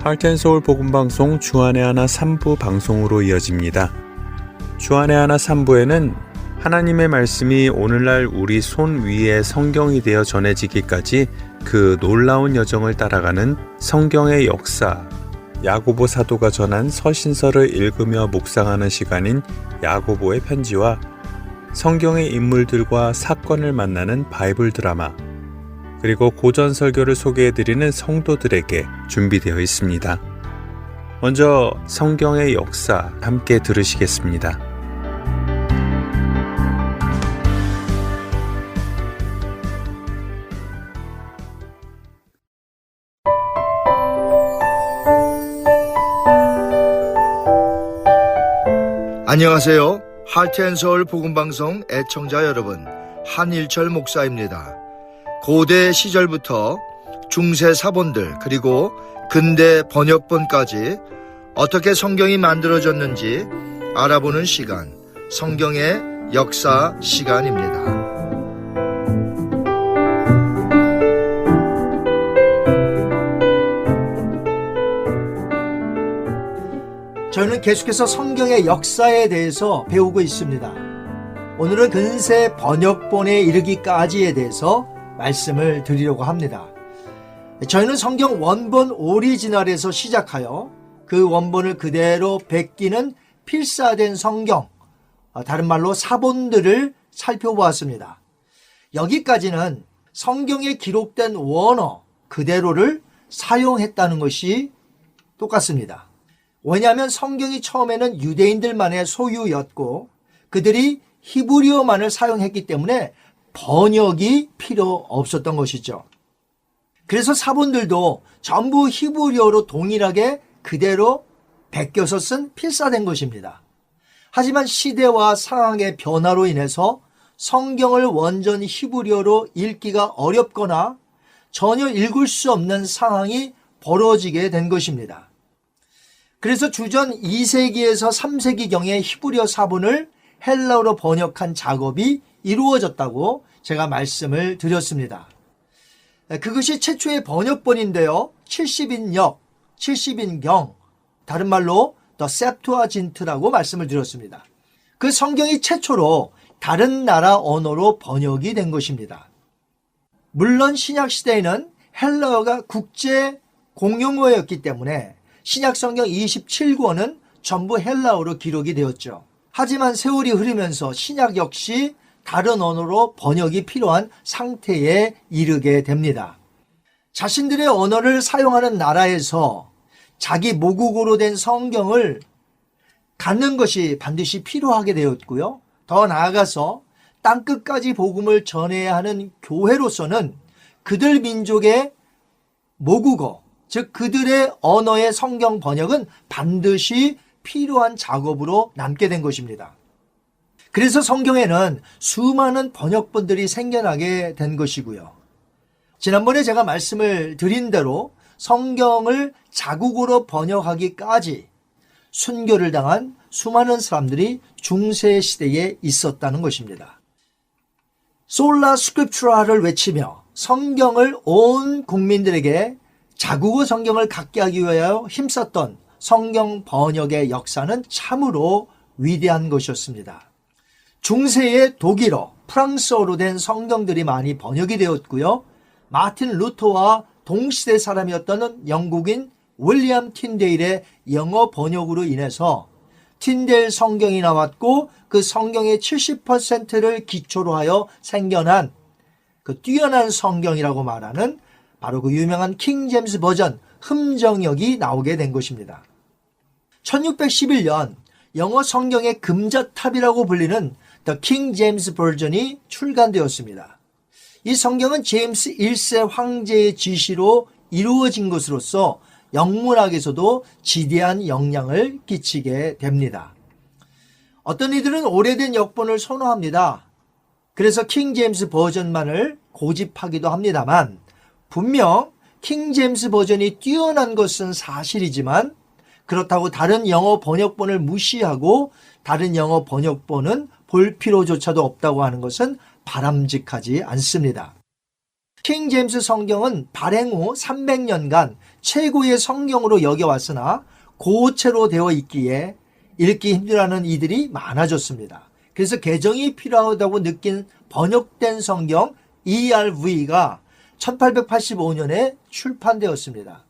하트앤서울 복음방송 주안의 하나 3부 방송으로 이어집니다. 주안의 하나 3부에는 하나님의 말씀이 오늘날 우리 손 위에 성경이 되어 전해지기까지 그 놀라운 여정을 따라가는 성경의 역사, 야고보 사도가 전한 서신서를 읽으며 묵상하는 시간인 야고보의 편지와 성경의 인물들과 사건을 만나는 바이블 드라마, 그리고 고전 설교를 소개해드리는 성도들에게 준비되어 있습니다. 먼저 성경의 역사 함께 들으시겠습니다. 안녕하세요. 하트앤서울 복음방송 애청자 여러분, 한일철 목사입니다. 고대 시절부터 중세 사본들 그리고 근대 번역본까지 어떻게 성경이 만들어졌는지 알아보는 시간, 성경의 역사 시간입니다. 저는 계속해서 성경의 역사에 대해서 배우고 있습니다. 오늘은 근세 번역본에 이르기까지에 대해서 말씀을 드리려고 합니다. 저희는 성경 원본 오리지널에서 시작하여 그 원본을 그대로 베끼는 필사된 성경, 다른 말로 사본들을 살펴보았습니다. 여기까지는 성경에 기록된 원어 그대로를 사용했다는 것이 똑같습니다. 왜냐하면 성경이 처음에는 유대인들만의 소유였고 그들이 히브리어만을 사용했기 때문에 번역이 필요 없었던 것이죠. 그래서 사본들도 전부 히브리어로 동일하게 그대로 베껴서 쓴 필사된 것입니다. 하지만 시대와 상황의 변화로 인해서 성경을 완전 히브리어로 읽기가 어렵거나 전혀 읽을 수 없는 상황이 벌어지게 된 것입니다. 그래서 주전 2세기에서 3세기경에 히브리어 사본을 헬라어로 번역한 작업이 이루어졌다고 제가 말씀을 드렸습니다. 그것이 최초의 번역본인데요. 70인역, 70인경, 다른 말로 더 septuagint라고 말씀을 드렸습니다. 그 성경이 최초로 다른 나라 언어로 번역이 된 것입니다. 물론 신약시대에는 헬라어가 국제 공용어였기 때문에 신약 성경 27권은 전부 헬라어로 기록이 되었죠. 하지만 세월이 흐르면서 신약 역시 다른 언어로 번역이 필요한 상태에 이르게 됩니다. 자신들의 언어를 사용하는 나라에서 자기 모국어로 된 성경을 갖는 것이 반드시 필요하게 되었고요. 더 나아가서 땅끝까지 복음을 전해야 하는 교회로서는 그들 민족의 모국어, 즉 그들의 언어의 성경 번역은 반드시 필요한 작업으로 남게 된 것입니다. 그래서 성경에는 수많은 번역본들이 생겨나게 된 것이고요. 지난번에 제가 말씀을 드린 대로 성경을 자국어로 번역하기까지 순교를 당한 수많은 사람들이 중세 시대에 있었다는 것입니다. 솔라 스크립투라를 외치며 성경을 온 국민들에게 자국어 성경을 갖게 하기 위하여 힘썼던 성경 번역의 역사는 참으로 위대한 것이었습니다. 중세의 독일어, 프랑스어로 된 성경들이 많이 번역이 되었고요. 마틴 루터와 동시대 사람이었던 영국인 윌리엄 틴데일의 영어 번역으로 인해서 틴데일 성경이 나왔고 그 성경의 70%를 기초로 하여 생겨난 그 뛰어난 성경이라고 말하는 바로 그 유명한 킹 제임스 버전 흠정역이 나오게 된 것입니다. 1611년 영어 성경의 금자탑이라고 불리는 The King James 버전이 출간되었습니다. 이 성경은 제임스 1세 황제의 지시로 이루어진 것으로서 영문학에서도 지대한 영향을 끼치게 됩니다. 어떤 이들은 오래된 역본을 선호합니다. 그래서 킹 제임스 버전만을 고집하기도 합니다만 분명 킹 제임스 버전이 뛰어난 것은 사실이지만 그렇다고 다른 영어 번역본을 무시하고 다른 영어 번역본은 볼 필요조차도 없다고 하는 것은 바람직하지 않습니다. 킹 제임스 성경은 발행 후 300년간 최고의 성경으로 여겨왔으나 고체로 되어 있기에 읽기 힘들어하는 이들이 많아졌습니다. 그래서 개정이 필요하다고 느낀 번역된 성경 ERV가 1885년에 출판되었습니다.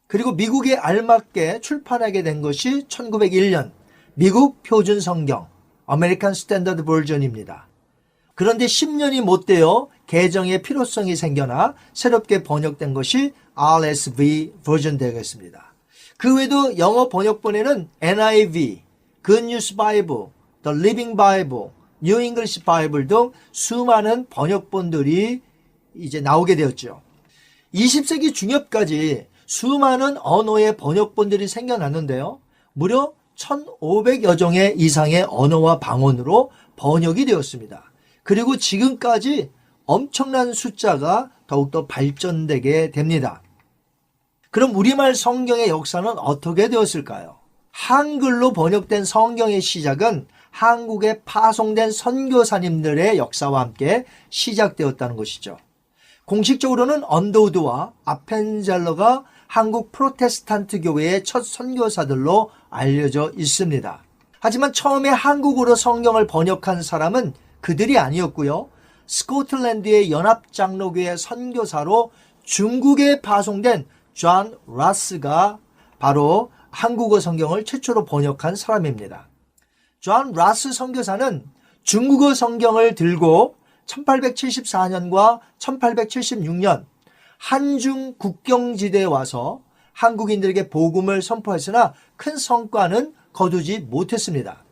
그리고 미국에 알맞게 출판하게 된 것이 1901년 미국 표준 성경 American Standard Version입니다. 그런데 10년이 못 되어 개정의 필요성이 생겨나 새롭게 번역된 것이 RSV 버전 되겠습니다. 그 외에도 영어 번역본에는 NIV, Good News Bible, The Living Bible, New English Bible 등 수많은 번역본들이 이제 나오게 되었죠. 20세기 중엽까지 수많은 언어의 번역본들이 생겨났는데요. 무려 1,500여 종의 이상의 언어와 방언으로 번역이 되었습니다. 그리고 지금까지 엄청난 숫자가 더욱더 발전되게 됩니다. 그럼 우리말 성경의 역사는 어떻게 되었을까요? 한글로 번역된 성경의 시작은 한국에 파송된 선교사님들의 역사와 함께 시작되었다는 것이죠. 공식적으로는 언더우드와 아펜젤러가 한국 프로테스탄트 교회의 첫 선교사들로 알려져 있습니다. 하지만 처음에 한국어로 성경을 번역한 사람은 그들이 아니었고요. 스코틀랜드의 연합장로교회 선교사로 중국에 파송된 존 라스가 바로 한국어 성경을 최초로 번역한 사람입니다. 존 라스 선교사는 중국어 성경을 들고 1874년과 1876년 한중 국경지대에 와서 한국인들에게 복음을 선포했으나 큰 성과는 거두지 못했습니다.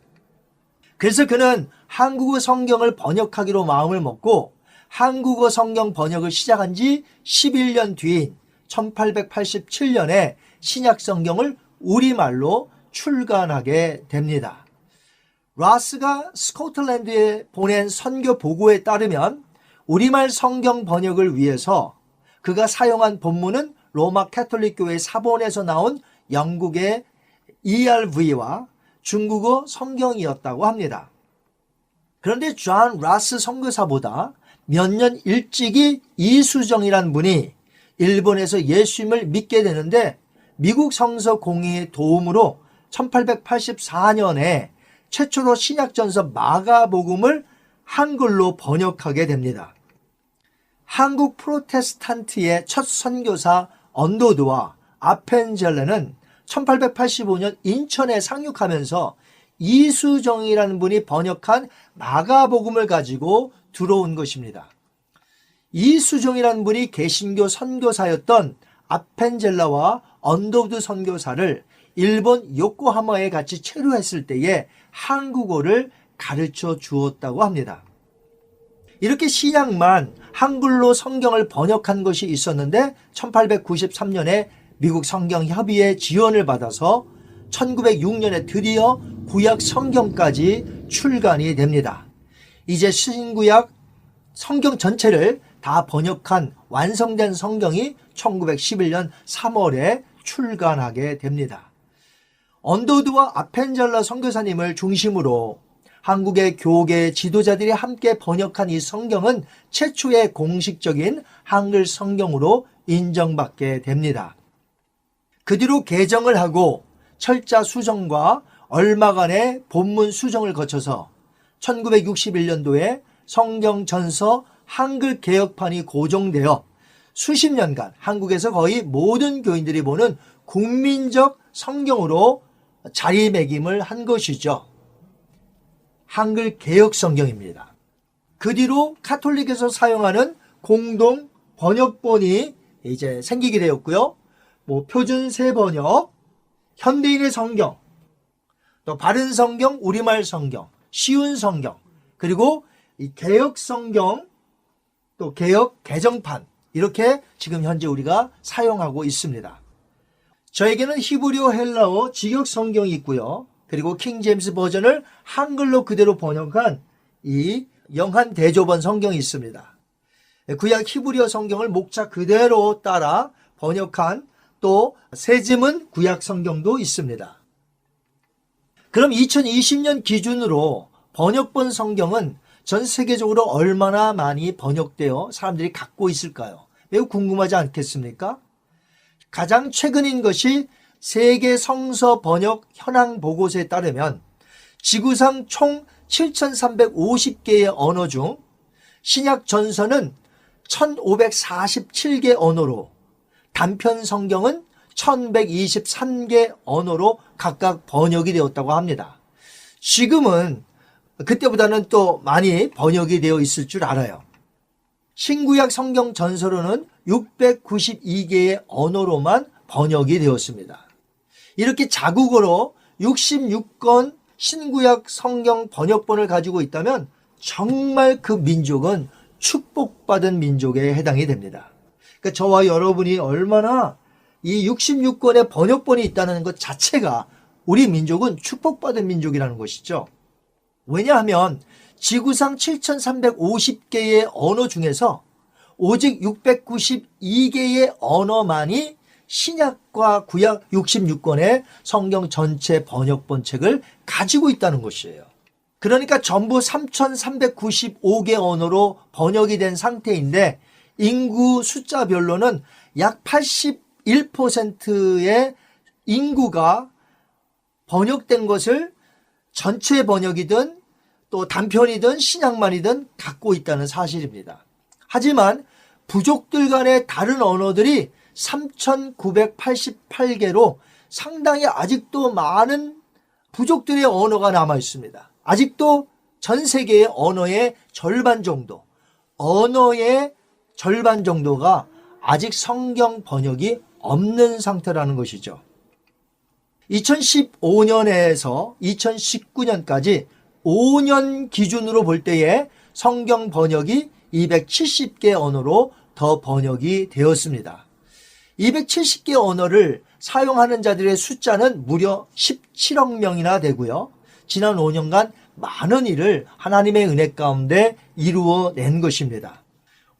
그래서 그는 한국어 성경을 번역하기로 마음을 먹고 한국어 성경 번역을 시작한 지 11년 뒤인 1887년에 신약 성경을 우리말로 출간하게 됩니다. 라스가 스코틀랜드에 보낸 선교 보고에 따르면 우리말 성경 번역을 위해서 그가 사용한 본문은 로마 캐톨릭 교회 사본에서 나온 영국의 ERV와 중국어 성경이었다고 합니다. 그런데 존 라스 선교사보다 몇 년 일찍이 이수정이란 분이 일본에서 예수님을 믿게 되는데 미국 성서 공의의 도움으로 1884년에 최초로 신약전서 마가복음을 한글로 번역하게 됩니다. 한국 프로테스탄트의 첫 선교사 언더우드와 아펜젤레는 1885년 인천에 상륙하면서 이수정이라는 분이 번역한 마가복음을 가지고 들어온 것입니다. 이수정이라는 분이 개신교 선교사였던 아펜젤라와 언더우드 선교사를 일본 요코하마에 같이 체류했을 때에 한국어를 가르쳐 주었다고 합니다. 이렇게 신약만 한글로 성경을 번역한 것이 있었는데 1893년에 미국 성경협의회 지원을 받아서 1906년에 드디어 구약 성경까지 출간이 됩니다. 이제 신구약 성경 전체를 다 번역한 완성된 성경이 1911년 3월에 출간하게 됩니다. 언더우드와 아펜젤러 선교사님을 중심으로 한국의 교계 지도자들이 함께 번역한 이 성경은 최초의 공식적인 한글 성경으로 인정받게 됩니다. 그 뒤로 개정을 하고 철자 수정과 얼마간의 본문 수정을 거쳐서 1961년도에 성경 전서 한글 개혁판이 고정되어 수십 년간 한국에서 거의 모든 교인들이 보는 국민적 성경으로 자리매김을 한 것이죠. 한글 개혁 성경입니다. 그 뒤로 카톨릭에서 사용하는 공동 번역본이 이제 생기게 되었고요. 표준 세번역, 현대인의 성경, 또 바른 성경, 우리말 성경, 쉬운 성경, 그리고 이 개혁 성경, 또 개혁 개정판, 이렇게 지금 현재 우리가 사용하고 있습니다. 저에게는 히브리어, 헬라어, 직역 성경이 있고요. 그리고 킹 제임스 버전을 한글로 그대로 번역한 이 영한 대조본 성경이 있습니다. 구약 히브리어 성경을 목차 그대로 따라 번역한 또 세즈문 구약 성경도 있습니다. 그럼 2020년 기준으로 번역본 성경은 전 세계적으로 얼마나 많이 번역되어 사람들이 갖고 있을까요? 매우 궁금하지 않겠습니까? 가장 최근인 것이 세계 성서 번역 현황 보고서에 따르면 지구상 총 7,350개의 언어 중 신약 전서는 1,547개 언어로, 단편 성경은 1,123개 언어로 각각 번역이 되었다고 합니다. 지금은 그때보다는 또 많이 번역이 되어 있을 줄 알아요. 신구약 성경 전서로는 692개의 언어로만 번역이 되었습니다. 이렇게 자국어로 66권 신구약 성경 번역본을 가지고 있다면 정말 그 민족은 축복받은 민족에 해당이 됩니다. 그러니까 저와 여러분이 얼마나 이 66권의 번역본이 있다는 것 자체가 우리 민족은 축복받은 민족이라는 것이죠. 왜냐하면 지구상 7,350개의 언어 중에서 오직 692개의 언어만이 신약과 구약 66권의 성경 전체 번역본 책을 가지고 있다는 것이에요. 그러니까 전부 3,395개 언어로 번역이 된 상태인데 인구 숫자별로는 약 81%의 인구가 번역된 것을 전체 번역이든 또 단편이든 신약만이든 갖고 있다는 사실입니다. 하지만 부족들 간의 다른 언어들이 3,988개로 상당히 아직도 많은 부족들의 언어가 남아 있습니다. 아직도 전 세계의 언어의 절반 정도가 아직 성경 번역이 없는 상태라는 것이죠. 2015년에서 2019년까지 5년 기준으로 볼 때에 성경 번역이 270개 언어로 더 번역이 되었습니다. 270개 언어를 사용하는 자들의 숫자는 무려 17억 명이나 되고요. 지난 5년간 많은 일을 하나님의 은혜 가운데 이루어낸 것입니다.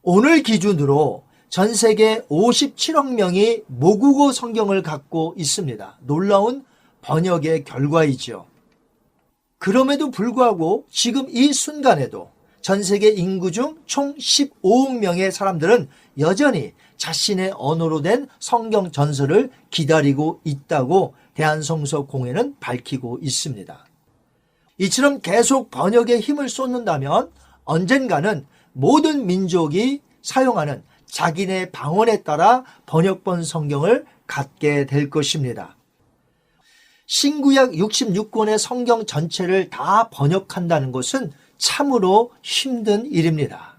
오늘 기준으로 전 세계 57억 명이 모국어 성경을 갖고 있습니다. 놀라운 번역의 결과이죠. 그럼에도 불구하고 지금 이 순간에도 전 세계 인구 중 총 15억 명의 사람들은 여전히 자신의 언어로 된 성경 전서를 기다리고 있다고 대한성서공회는 밝히고 있습니다. 이처럼 계속 번역에 힘을 쏟는다면 언젠가는 모든 민족이 사용하는 자기네 방언에 따라 번역본 성경을 갖게 될 것입니다. 신구약 66권의 성경 전체를 다 번역한다는 것은 참으로 힘든 일입니다.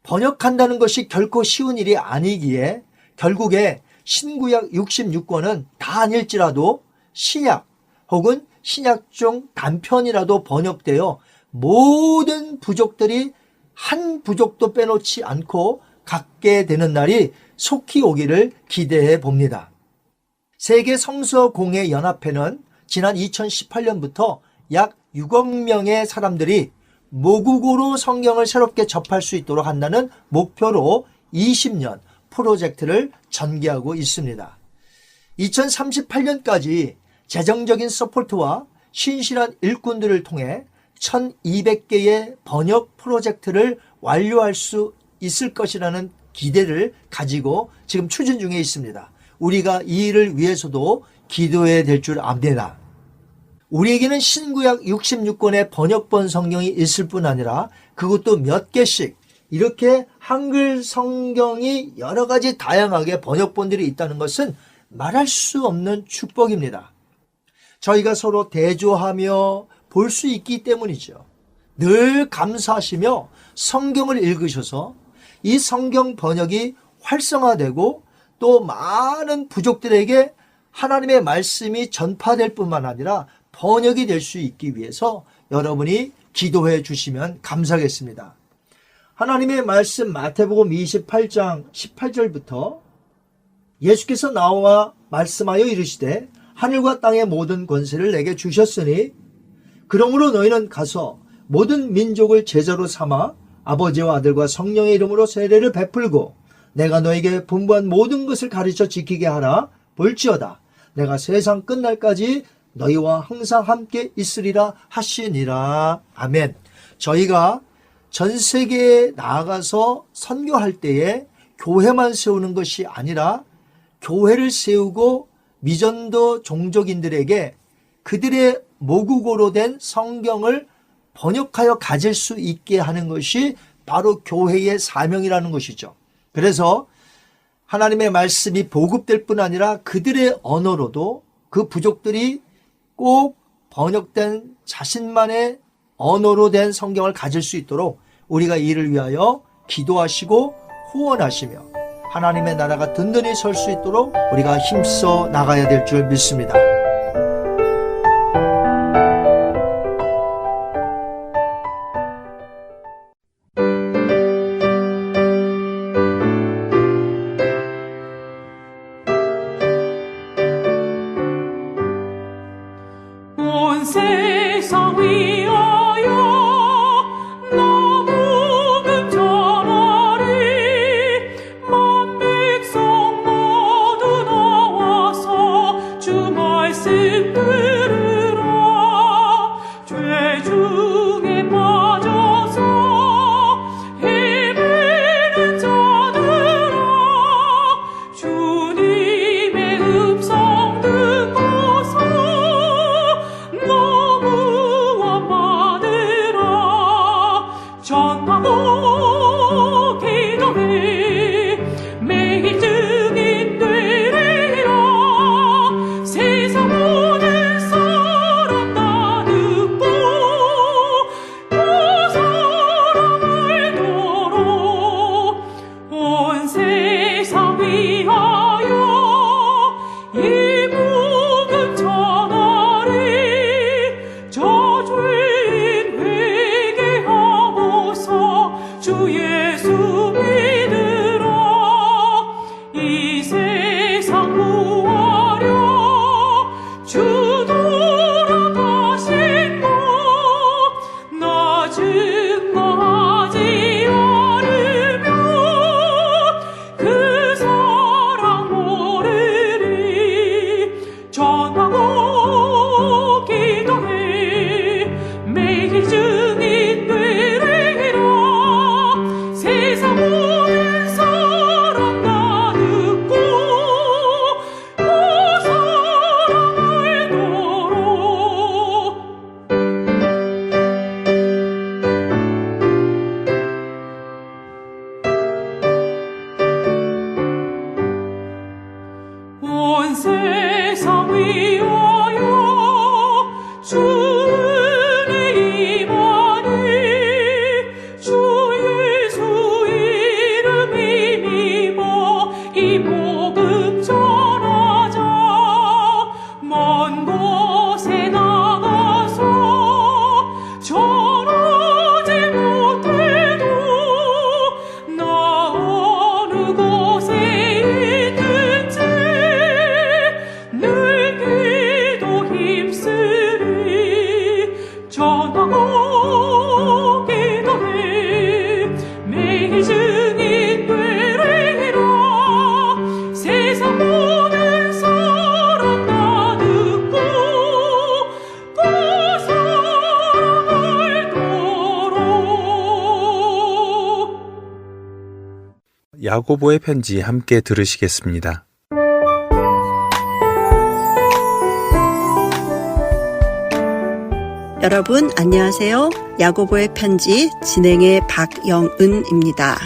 번역한다는 것이 결코 쉬운 일이 아니기에 결국에 신구약 66권은 다 아닐지라도 신약 혹은 신약 중 단편이라도 번역되어 모든 부족들이 한 부족도 빼놓지 않고 갖게 되는 날이 속히 오기를 기대해 봅니다. 세계 성서공회 연합회는 지난 2018년부터 약 6억 명의 사람들이 모국어로 성경을 새롭게 접할 수 있도록 한다는 목표로 20년 프로젝트를 전개하고 있습니다. 2038년까지 재정적인 서포트와 신실한 일꾼들을 통해 1,200개의 번역 프로젝트를 완료할 수 있을 것이라는 기대를 가지고 지금 추진 중에 있습니다. 우리가 이 일을 위해서도 기도해야 될 줄 압니다. 우리에게는 신구약 66권의 번역본 성경이 있을 뿐 아니라 그것도 몇 개씩 이렇게 한글 성경이 여러 가지 다양하게 번역본들이 있다는 것은 말할 수 없는 축복입니다. 저희가 서로 대조하며 볼 수 있기 때문이죠. 늘 감사하시며 성경을 읽으셔서 이 성경 번역이 활성화되고 또 많은 부족들에게 하나님의 말씀이 전파될 뿐만 아니라 번역이 될 수 있기 위해서 여러분이 기도해 주시면 감사하겠습니다. 하나님의 말씀 마태복음 28장 18절부터 예수께서 나와 말씀하여 이르시되 하늘과 땅의 모든 권세를 내게 주셨으니 그러므로 너희는 가서 모든 민족을 제자로 삼아 아버지와 아들과 성령의 이름으로 세례를 베풀고 내가 너에게 분부한 모든 것을 가르쳐 지키게 하라. 볼지어다 내가 세상 끝날까지 너희와 항상 함께 있으리라 하시니라. 아멘. 저희가 전 세계에 나아가서 선교할 때에 교회만 세우는 것이 아니라 교회를 세우고 미전도 종족인들에게 그들의 모국어로 된 성경을 번역하여 가질 수 있게 하는 것이 바로 교회의 사명이라는 것이죠. 그래서 하나님의 말씀이 보급될 뿐 아니라 그들의 언어로도 그 부족들이 꼭 번역된 자신만의 언어로 된 성경을 가질 수 있도록 우리가 이를 위하여 기도하시고 후원하시며 하나님의 나라가 든든히 설 수 있도록 우리가 힘써 나가야 될 줄 믿습니다. 온 세상 위하여 나무금 전하리 만 백성 모두 나와서 주 말씀 들으라 죄 중에 빠져서 헤매는 자들아 주님의 음성 듣고서 너무원 받으라 전하고 기도해 매일 증인 되리라 세상 모든 사람 다 듣고 그 사랑을 도록 온 세상 위하여 이 복음 전하리 저 죄인 회개하고서 주 예수 믿으라 이 세상 구하려 주 돌아가신 것 나 증거하지 않으면 그 사랑 모르리 전하고 기도해 매일 증인 되리라 세상 모든 사람 다 듣고 그 사랑을 도록 온 세상 위하여 주 은혜 임하니 주 예수 이름 힘입어 이 복음 전하자 먼 곳에 나가서 전하지 못해도 나 어느 곳에 있든지 늘 기도 힘쓰리 전하고 기도해 매일 증인 되리라 세상 모든 사람 다 듣고 그 사랑을 도록 야고보의 편지 함께 들으시겠습니다. 여러분 안녕하세요. 야고보의 편지 진행의 박영은입니다.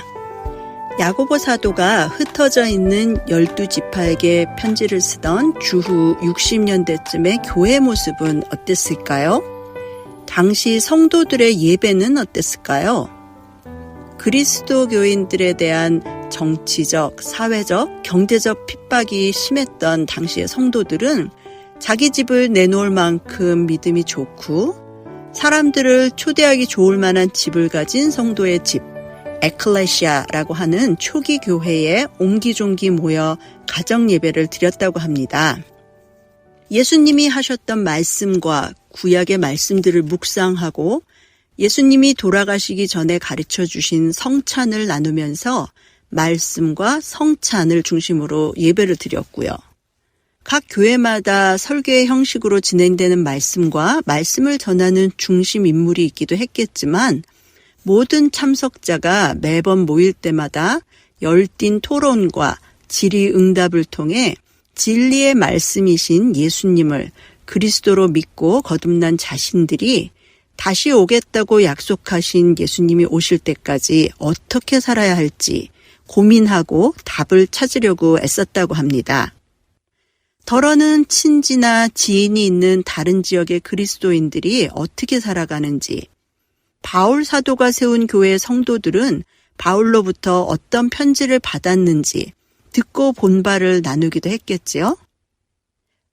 야고보 사도가 흩어져 있는 12지파에게 편지를 쓰던 주후 60년대쯤의 교회 모습은 어땠을까요? 당시 성도들의 예배는 어땠을까요? 그리스도교인들에 대한 정치적, 사회적, 경제적 핍박이 심했던 당시의 성도들은 자기 집을 내놓을 만큼 믿음이 좋고 사람들을 초대하기 좋을 만한 집을 가진 성도의 집, 에클레시아라고 하는 초기 교회에 옹기종기 모여 가정 예배를 드렸다고 합니다. 예수님이 하셨던 말씀과 구약의 말씀들을 묵상하고 예수님이 돌아가시기 전에 가르쳐 주신 성찬을 나누면서 말씀과 성찬을 중심으로 예배를 드렸고요. 각 교회마다 설교의 형식으로 진행되는 말씀과 말씀을 전하는 중심 인물이 있기도 했겠지만 모든 참석자가 매번 모일 때마다 열띤 토론과 질의응답을 통해 진리의 말씀이신 예수님을 그리스도로 믿고 거듭난 자신들이 다시 오겠다고 약속하신 예수님이 오실 때까지 어떻게 살아야 할지 고민하고 답을 찾으려고 애썼다고 합니다. 더러는 친지나 지인이 있는 다른 지역의 그리스도인들이 어떻게 살아가는지, 바울 사도가 세운 교회의 성도들은 바울로부터 어떤 편지를 받았는지 듣고 본 바를 나누기도 했겠지요.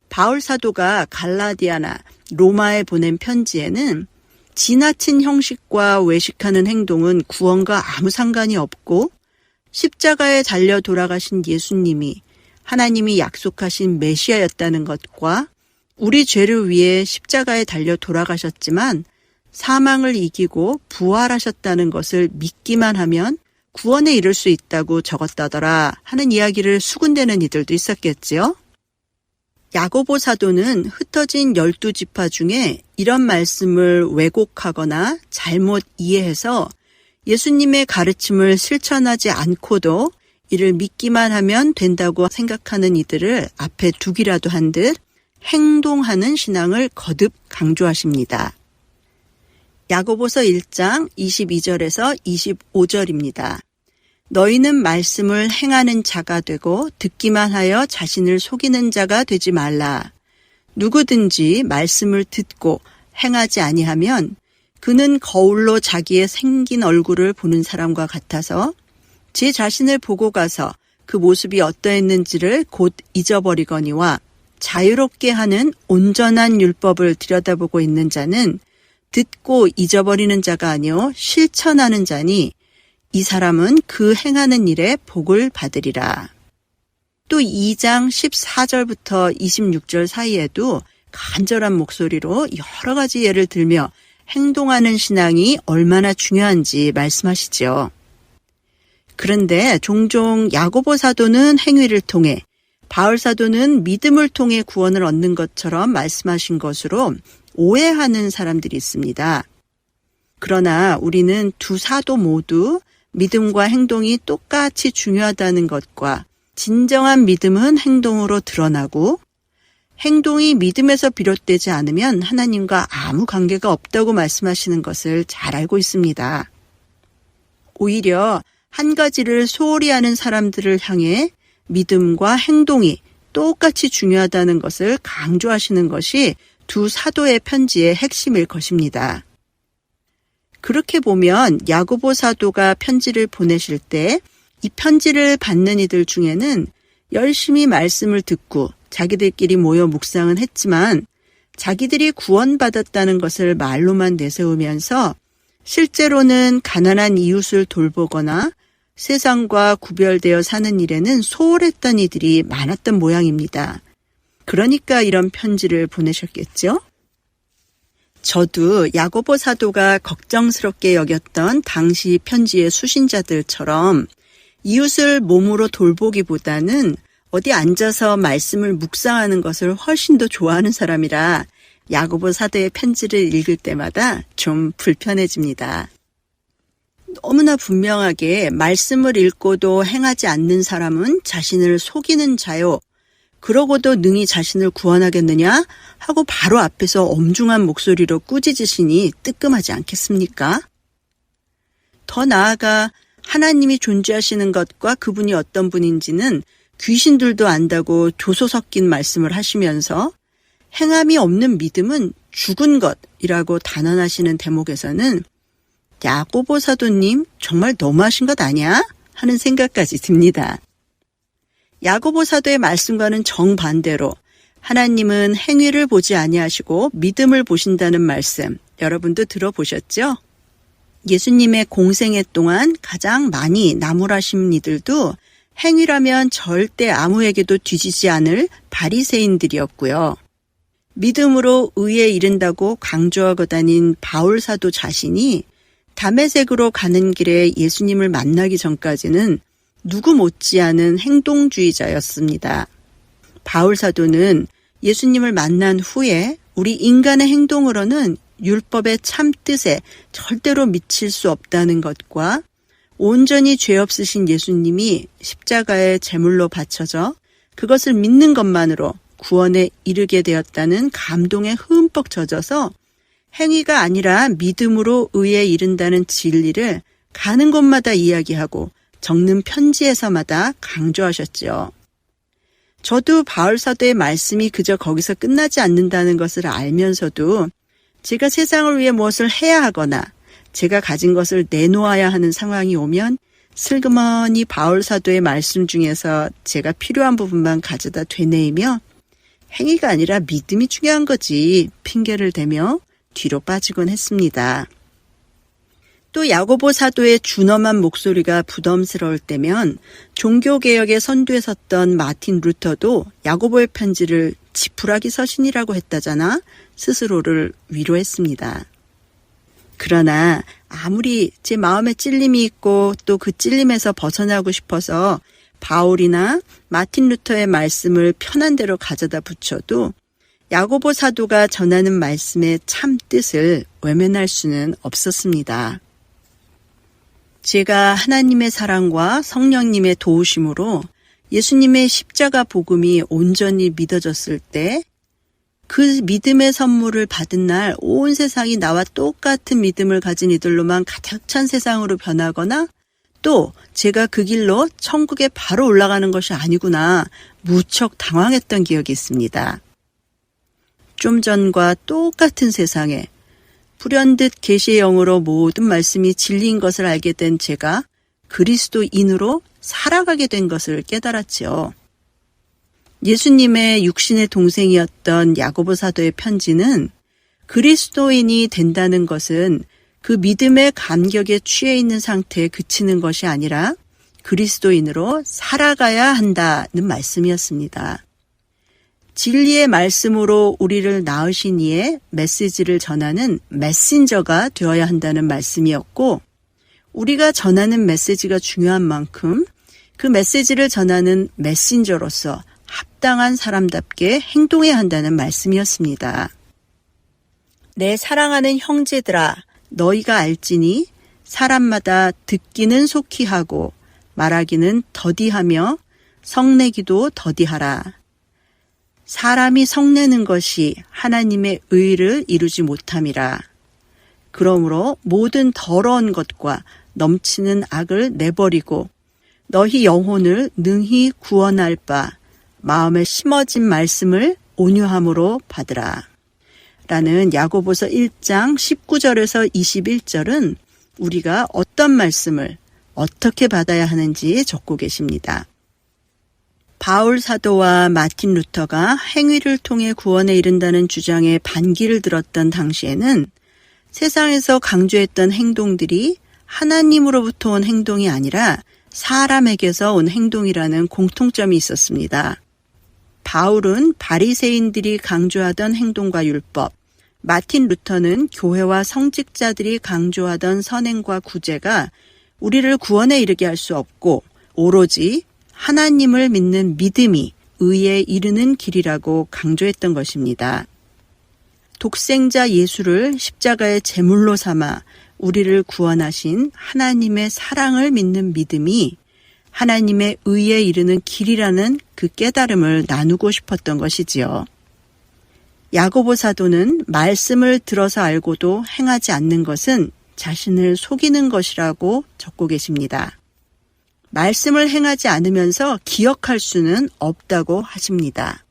바울 사도가 갈라디아나 로마에 보낸 편지에는 지나친 형식과 외식하는 행동은 구원과 아무 상관이 없고 십자가에 달려 돌아가신 예수님이 하나님이 약속하신 메시아였다는 것과 우리 죄를 위해 십자가에 달려 돌아가셨지만 사망을 이기고 부활하셨다는 것을 믿기만 하면 구원에 이를 수 있다고 적었다더라 하는 이야기를 수군대는 이들도 있었겠지요. 야고보 사도는 흩어진 12지파 중에 이런 말씀을 왜곡하거나 잘못 이해해서 예수님의 가르침을 실천하지 않고도 이를 믿기만 하면 된다고 생각하는 이들을 앞에 두기라도 한 듯 행동하는 신앙을 거듭 강조하십니다. 야고보서 1장 22절에서 25절입니다. 너희는 말씀을 행하는 자가 되고 듣기만 하여 자신을 속이는 자가 되지 말라. 누구든지 말씀을 듣고 행하지 아니하면 그는 거울로 자기의 생긴 얼굴을 보는 사람과 같아서 제 자신을 보고 가서 그 모습이 어떠했는지를 곧 잊어버리거니와 자유롭게 하는 온전한 율법을 들여다보고 있는 자는 듣고 잊어버리는 자가 아니요 실천하는 자니 이 사람은 그 행하는 일에 복을 받으리라. 또 2장 14절부터 26절 사이에도 간절한 목소리로 여러 가지 예를 들며 행동하는 신앙이 얼마나 중요한지 말씀하시죠. 그런데 종종 야고보 사도는 행위를 통해 바울 사도는 믿음을 통해 구원을 얻는 것처럼 말씀하신 것으로 오해하는 사람들이 있습니다. 그러나 우리는 두 사도 모두 믿음과 행동이 똑같이 중요하다는 것과 진정한 믿음은 행동으로 드러나고 행동이 믿음에서 비롯되지 않으면 하나님과 아무 관계가 없다고 말씀하시는 것을 잘 알고 있습니다. 오히려 한 가지를 소홀히 하는 사람들을 향해 믿음과 행동이 똑같이 중요하다는 것을 강조하시는 것이 두 사도의 편지의 핵심일 것입니다. 그렇게 보면 야고보 사도가 편지를 보내실 때 이 편지를 받는 이들 중에는 열심히 말씀을 듣고 자기들끼리 모여 묵상은 했지만 자기들이 구원받았다는 것을 말로만 내세우면서 실제로는 가난한 이웃을 돌보거나 세상과 구별되어 사는 일에는 소홀했던 이들이 많았던 모양입니다. 그러니까 이런 편지를 보내셨겠죠? 저도 야고보 사도가 걱정스럽게 여겼던 당시 편지의 수신자들처럼 이웃을 몸으로 돌보기보다는 어디 앉아서 말씀을 묵상하는 것을 훨씬 더 좋아하는 사람이라 야고보 사도의 편지를 읽을 때마다 좀 불편해집니다. 너무나 분명하게 말씀을 읽고도 행하지 않는 사람은 자신을 속이는 자요. 그러고도 능히 자신을 구원하겠느냐 하고 바로 앞에서 엄중한 목소리로 꾸짖으시니 뜨끔하지 않겠습니까? 더 나아가 하나님이 존재하시는 것과 그분이 어떤 분인지는 귀신들도 안다고 조소 섞인 말씀을 하시면서 행함이 없는 믿음은 죽은 것이라고 단언하시는 대목에서는 야고보 사도님 정말 너무하신 것 아니야? 하는 생각까지 듭니다. 야고보 사도의 말씀과는 정반대로 하나님은 행위를 보지 아니하시고 믿음을 보신다는 말씀 여러분도 들어보셨죠? 예수님의 공생애 동안 가장 많이 나무라신 이들도 행위라면 절대 아무에게도 뒤지지 않을 바리새인들이었고요. 믿음으로 의에 이른다고 강조하고 다닌 바울 사도 자신이 다메섹으로 가는 길에 예수님을 만나기 전까지는 누구 못지않은 행동주의자였습니다. 바울 사도는 예수님을 만난 후에 우리 인간의 행동으로는 율법의 참 뜻에 절대로 미칠 수 없다는 것과 온전히 죄 없으신 예수님이 십자가에 제물로 바쳐져 그것을 믿는 것만으로 구원에 이르게 되었다는 감동에 흠뻑 젖어서 행위가 아니라 믿음으로 의에 이른다는 진리를 가는 곳마다 이야기하고 적는 편지에서마다 강조하셨죠. 저도 바울 사도의 말씀이 그저 거기서 끝나지 않는다는 것을 알면서도 제가 세상을 위해 무엇을 해야 하거나 제가 가진 것을 내놓아야 하는 상황이 오면 슬그머니 바울 사도의 말씀 중에서 제가 필요한 부분만 가져다 되뇌이며 행위가 아니라 믿음이 중요한 거지 핑계를 대며 뒤로 빠지곤 했습니다. 또 야고보 사도의 준엄한 목소리가 부담스러울 때면 종교개혁의 선두에 섰던 마틴 루터도 야고보의 편지를 지푸라기 서신이라고 했다잖아 스스로를 위로했습니다. 그러나 아무리 제 마음에 찔림이 있고 또 그 찔림에서 벗어나고 싶어서 바울이나 마틴 루터의 말씀을 편한 대로 가져다 붙여도 야고보 사도가 전하는 말씀의 참 뜻을 외면할 수는 없었습니다. 제가 하나님의 사랑과 성령님의 도우심으로 예수님의 십자가 복음이 온전히 믿어졌을 때 그 믿음의 선물을 받은 날 온 세상이 나와 똑같은 믿음을 가진 이들로만 가득 찬 세상으로 변하거나 또 제가 그 길로 천국에 바로 올라가는 것이 아니구나 무척 당황했던 기억이 있습니다. 좀 전과 똑같은 세상에 불현듯 계시의 영으로 모든 말씀이 진리인 것을 알게 된 제가 그리스도인으로 살아가게 된 것을 깨달았지요. 예수님의 육신의 동생이었던 야고보 사도의 편지는 그리스도인이 된다는 것은 그 믿음의 감격에 취해 있는 상태에 그치는 것이 아니라 그리스도인으로 살아가야 한다는 말씀이었습니다. 진리의 말씀으로 우리를 낳으신 이의 메시지를 전하는 메신저가 되어야 한다는 말씀이었고 우리가 전하는 메시지가 중요한 만큼 그 메시지를 전하는 메신저로서 합당한 사람답게 행동해야 한다는 말씀이었습니다. 내 사랑하는 형제들아 너희가 알지니 사람마다 듣기는 속히 하고 말하기는 더디하며 성내기도 더디하라. 사람이 성내는 것이 하나님의 의를 이루지 못함이라. 그러므로 모든 더러운 것과 넘치는 악을 내버리고 너희 영혼을 능히 구원할 바 마음에 심어진 말씀을 온유함으로 받으라. 라는 야고보서 1장 19절에서 21절은 우리가 어떤 말씀을 어떻게 받아야 하는지 적고 계십니다. 바울 사도와 마틴 루터가 행위를 통해 구원에 이른다는 주장에 반기를 들었던 당시에는 세상에서 강조했던 행동들이 하나님으로부터 온 행동이 아니라 사람에게서 온 행동이라는 공통점이 있었습니다. 바울은 바리새인들이 강조하던 행동과 율법, 마틴 루터는 교회와 성직자들이 강조하던 선행과 구제가 우리를 구원에 이르게 할 수 없고 오로지 하나님을 믿는 믿음이 의에 이르는 길이라고 강조했던 것입니다. 독생자 예수를 십자가의 제물로 삼아 우리를 구원하신 하나님의 사랑을 믿는 믿음이 하나님의 의에 이르는 길이라는 그 깨달음을 나누고 싶었던 것이지요. 야고보 사도는 말씀을 들어서 알고도 행하지 않는 것은 자신을 속이는 것이라고 적고 계십니다. 말씀을 행하지 않으면서 기억할 수는 없다고 하십니다.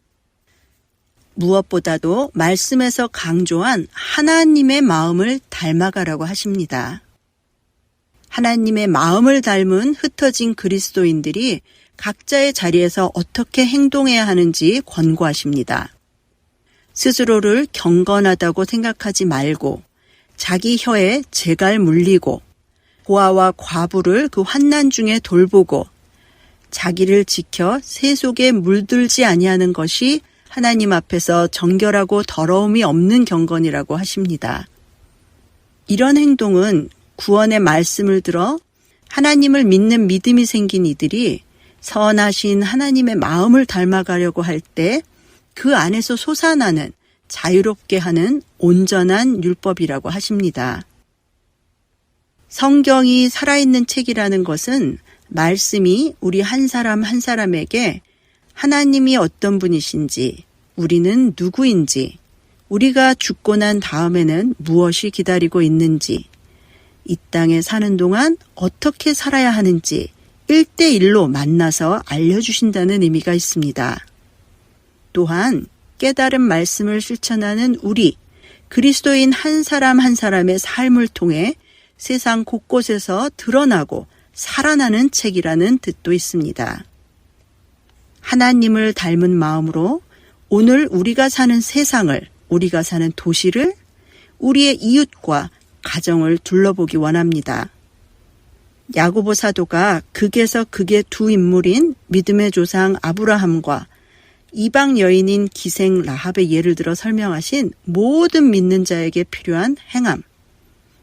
무엇보다도 말씀에서 강조한 하나님의 마음을 닮아가라고 하십니다. 하나님의 마음을 닮은 흩어진 그리스도인들이 각자의 자리에서 어떻게 행동해야 하는지 권고하십니다. 스스로를 경건하다고 생각하지 말고 자기 혀에 재갈 물리고 고아와 과부를 그 환난 중에 돌보고 자기를 지켜 새 속에 물들지 아니하는 것이 하나님 앞에서 정결하고 더러움이 없는 경건이라고 하십니다. 이런 행동은 구원의 말씀을 들어 하나님을 믿는 믿음이 생긴 이들이 선하신 하나님의 마음을 닮아가려고 할 때 그 안에서 솟아나는 자유롭게 하는 온전한 율법이라고 하십니다. 성경이 살아있는 책이라는 것은 말씀이 우리 한 사람 한 사람에게 하나님이 어떤 분이신지, 우리는 누구인지, 우리가 죽고 난 다음에는 무엇이 기다리고 있는지, 이 땅에 사는 동안 어떻게 살아야 하는지 1대1로 만나서 알려주신다는 의미가 있습니다. 또한 깨달은 말씀을 실천하는 우리 그리스도인 한 사람 한 사람의 삶을 통해 세상 곳곳에서 드러나고 살아나는 책이라는 뜻도 있습니다. 하나님을 닮은 마음으로 오늘 우리가 사는 세상을, 우리가 사는 도시를, 우리의 이웃과 가정을 둘러보기 원합니다. 야고보 사도가 극에서 극의 두 인물인 믿음의 조상 아브라함과 이방 여인인 기생 라합의 예를 들어 설명하신 모든 믿는 자에게 필요한 행함,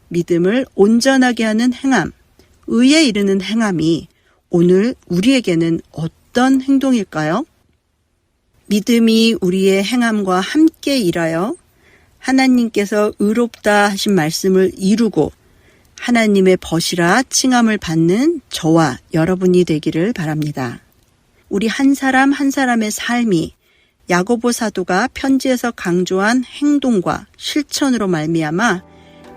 믿음을 온전하게 하는 행함, 의에 이르는 행함이 오늘 우리에게는 어떤 행동일까요? 믿음이 우리의 행함과 함께 일하여 하나님께서 의롭다 하신 말씀을 이루고 하나님의 벗이라 칭함을 받는 저와 여러분이 되기를 바랍니다. 우리 한 사람 한 사람의 삶이 야고보 사도가 편지에서 강조한 행동과 실천으로 말미암아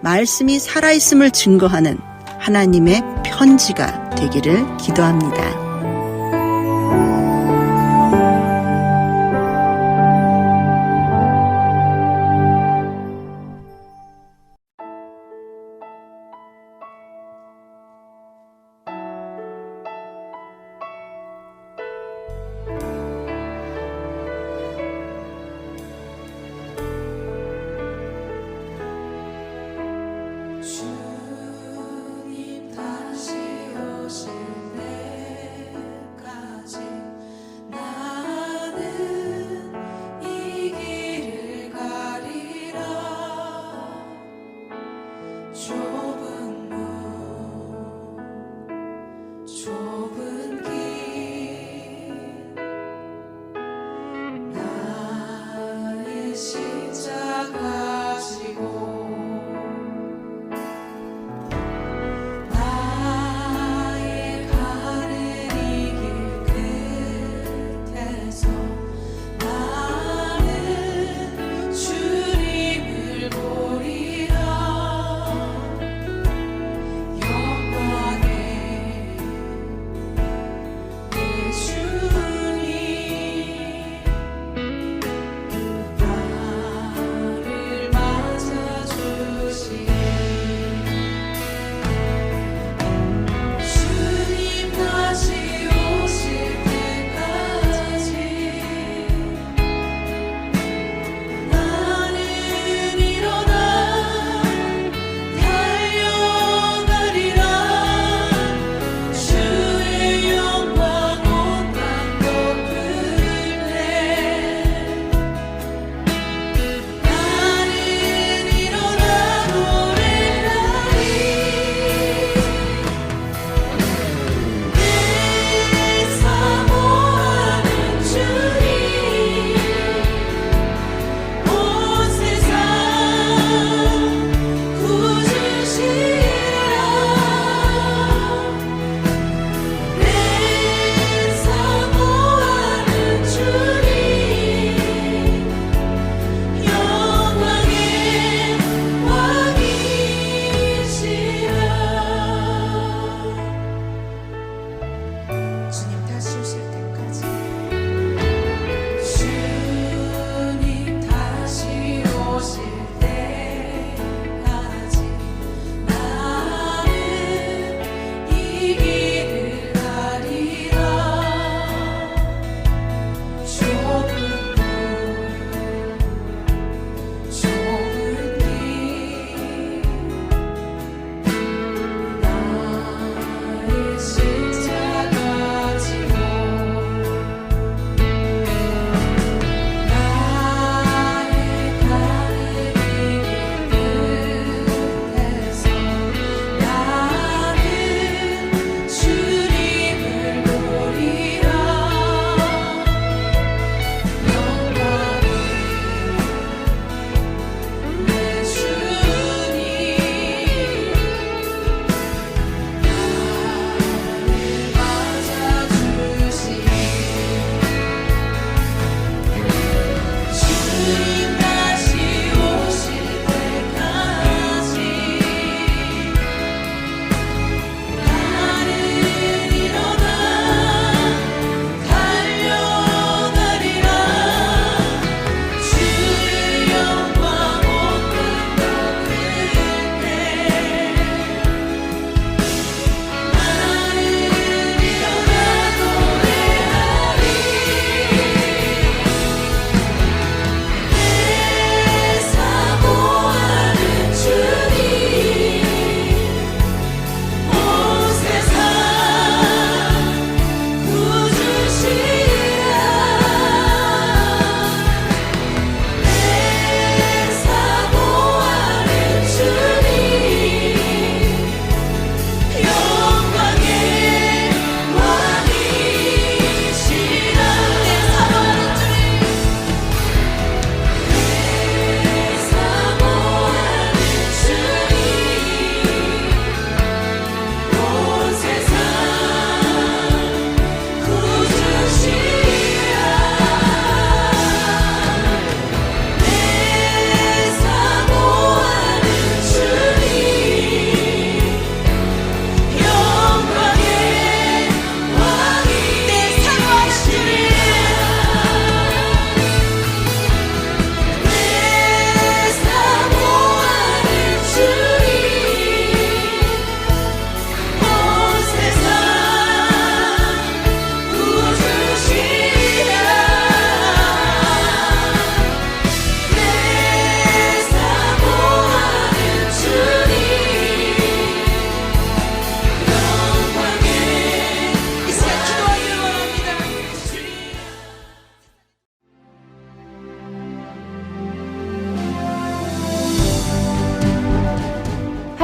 말씀이 살아있음을 증거하는 하나님의 편지가 되기를 기도합니다. 주님 다시 오실 때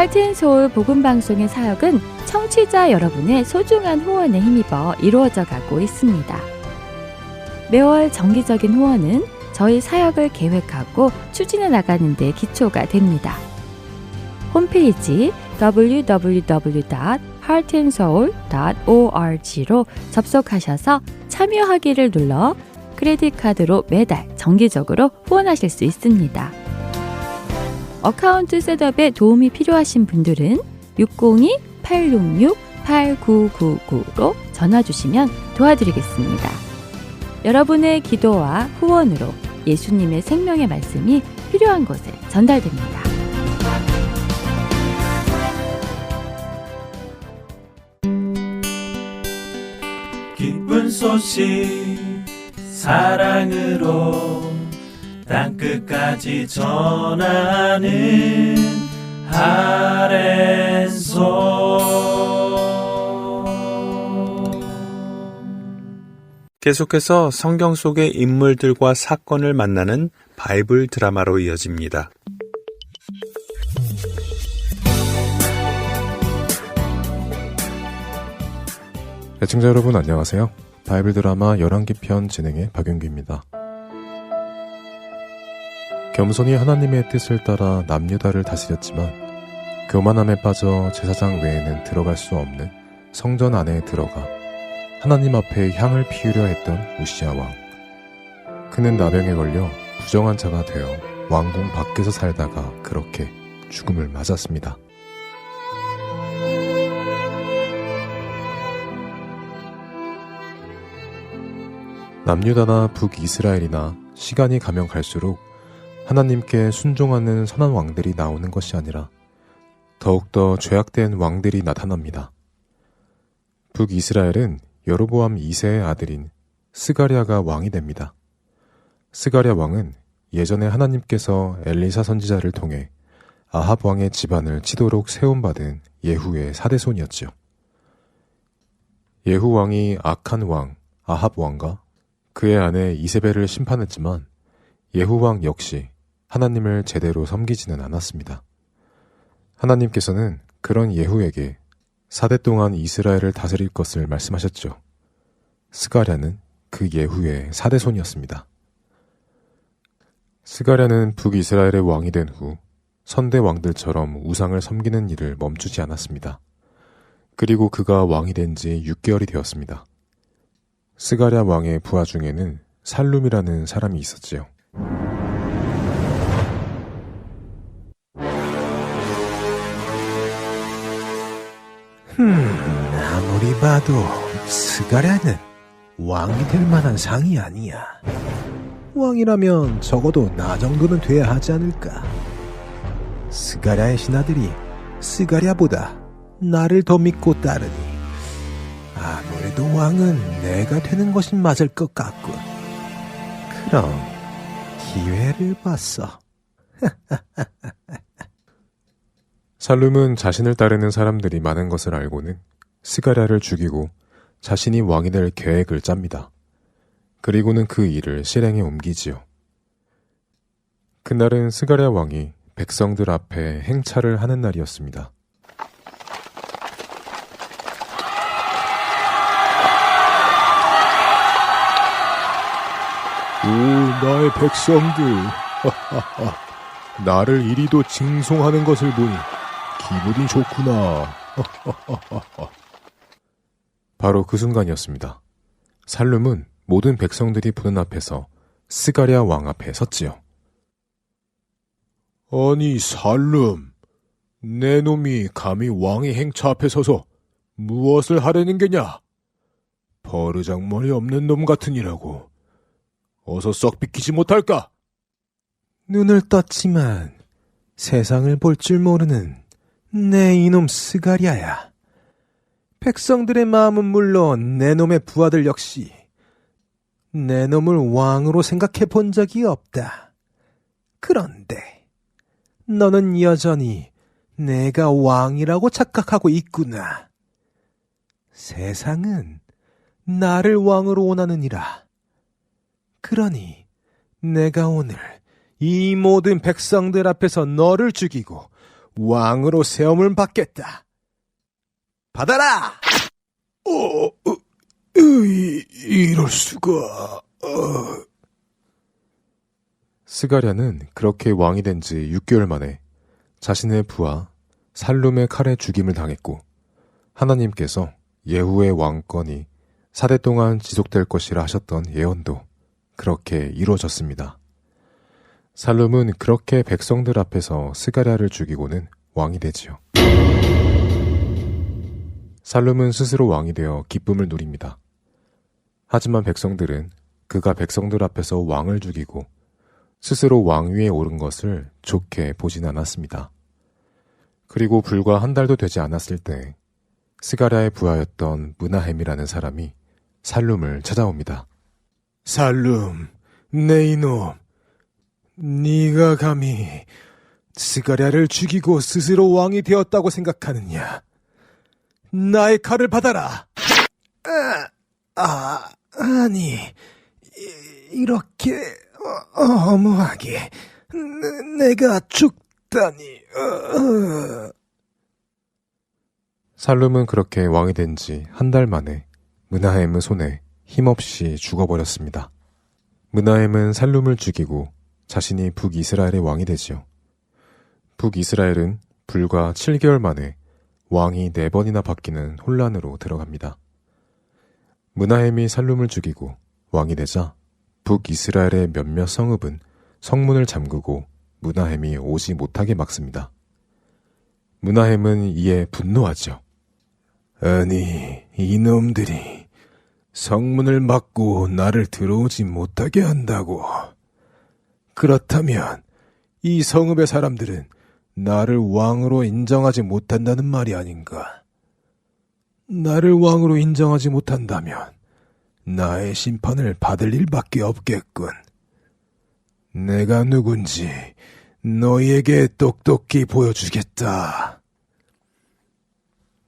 할트앤서울 복음방송의 사역은 청취자 여러분의 소중한 후원에 힘입어 이루어져 가고 있습니다. 매월 정기적인 후원은 저희 사역을 계획하고 추진해 나가는 데 기초가 됩니다. 홈페이지 www.heartandsoul.org로 접속하셔서 참여하기를 눌러 크레딧 카드로 매달 정기적으로 후원하실 수 있습니다. 어카운트 셋업에 도움이 필요하신 분들은 602-866-8999로 전화 주시면 도와드리겠습니다. 여러분의 기도와 후원으로 예수님의 생명의 말씀이 필요한 곳에 전달됩니다. 기쁜 소식 사랑으로 땅끝까지 전하는 하랜소. 계속해서 성경 속의 인물들과 사건을 만나는 바이블 드라마로 이어집니다. 애청자 여러분 안녕하세요. 바이블 드라마 열왕기 편 진행의 박윤규입니다. 겸손히 하나님의 뜻을 따라 남유다를 다스렸지만 교만함에 빠져 제사장 외에는 들어갈 수 없는 성전 안에 들어가 하나님 앞에 향을 피우려 했던 우시야 왕. 그는 나병에 걸려 부정한 자가 되어 왕궁 밖에서 살다가 그렇게 죽음을 맞았습니다. 남유다나 북이스라엘이나 시간이 가면 갈수록 하나님께 순종하는 선한 왕들이 나오는 것이 아니라 더욱더 죄악된 왕들이 나타납니다. 북이스라엘은 여로보암 2세의 아들인 스가랴가 왕이 됩니다. 스가랴 왕은 예전에 하나님께서 엘리사 선지자를 통해 아합 왕의 집안을 치도록 세움받은 예후의 4대손이었죠. 예후 왕이 악한 왕 아합 왕과 그의 아내 이세벨을 심판했지만 예후 왕 역시 하나님을 제대로 섬기지는 않았습니다. 하나님께서는 그런 예후에게 4대 동안 이스라엘을 다스릴 것을 말씀하셨죠. 스가랴는 그 예후의 4대손이었습니다. 스가랴는 북이스라엘의 왕이 된 후 선대 왕들처럼 우상을 섬기는 일을 멈추지 않았습니다. 그리고 그가 왕이 된 지 6개월이 되었습니다. 스가랴 왕의 부하 중에는 살룸이라는 사람이 있었지요. 아무리 봐도 스가랴는 왕이 될 만한 상이 아니야. 왕이라면 적어도 나 정도는 돼야 하지 않을까. 스가랴의 신하들이 스가랴보다 나를 더 믿고 따르니 아무래도 왕은 내가 되는 것이 맞을 것 같군. 그럼 기회를 봤어. 살룸은 자신을 따르는 사람들이 많은 것을 알고는 스가랴를 죽이고 자신이 왕이 될 계획을 짭니다. 그리고는 그 일을 실행에 옮기지요. 그날은 스가랴 왕이 백성들 앞에 행차를 하는 날이었습니다. 오, 나의 백성들. 나를 이리도 징송하는 것을 보니 기분이 좋구나. 바로 그 순간이었습니다. 살룸은 모든 백성들이 보는 앞에서 스가랴 왕 앞에 섰지요. 아니, 살룸. 내 놈이 감히 왕의 행차 앞에 서서 무엇을 하려는 게냐? 버르장머리 없는 놈 같으니라고. 어서 썩 비키지 못할까? 눈을 떴지만 세상을 볼 줄 모르는 내 이놈 스가랴야. 백성들의 마음은 물론 내 놈의 부하들 역시 내 놈을 왕으로 생각해 본 적이 없다. 그런데 너는 여전히 내가 왕이라고 착각하고 있구나. 세상은 나를 왕으로 원하느니라. 그러니 내가 오늘 이 모든 백성들 앞에서 너를 죽이고 왕으로 세움을 받겠다. 받아라! 이럴 수가... 스가랴는 그렇게 왕이 된 지 6개월 만에 자신의 부하 살룸의 칼에 죽임을 당했고 하나님께서 예후의 왕권이 4대 동안 지속될 것이라 하셨던 예언도 그렇게 이루어졌습니다. 살룸은 그렇게 백성들 앞에서 스가랴를 죽이고는 왕이 되지요. 살룸은 스스로 왕이 되어 기쁨을 누립니다. 하지만 백성들은 그가 백성들 앞에서 왕을 죽이고 스스로 왕 위에 오른 것을 좋게 보진 않았습니다. 그리고 불과 한 달도 되지 않았을 때 스가랴의 부하였던 므나헴이라는 사람이 살룸을 찾아옵니다. 살룸, 내 이놈, 네가 감히 스가랴를 죽이고 스스로 왕이 되었다고 생각하느냐? 나의 칼을 받아라. 아니, 이렇게 어무하게 내가 죽다니. 살룸은 그렇게 왕이 된 지 한 달 만에 므나헴의 손에 힘없이 죽어버렸습니다. 므나헴은 살룸을 죽이고 자신이 북이스라엘의 왕이 되지요. 북이스라엘은 불과 7개월 만에 왕이 4번이나 바뀌는 혼란으로 들어갑니다. 므나헴이 살룸을 죽이고 왕이 되자 북이스라엘의 몇몇 성읍은 성문을 잠그고 므나헴이 오지 못하게 막습니다. 므나헴은 이에 분노하죠. 아니, 이놈들이 성문을 막고 나를 들어오지 못하게 한다고. 그렇다면 이 성읍의 사람들은 나를 왕으로 인정하지 못한다는 말이 아닌가? 나를 왕으로 인정하지 못한다면 나의 심판을 받을 일밖에 없겠군. 내가 누군지 너희에게 똑똑히 보여주겠다.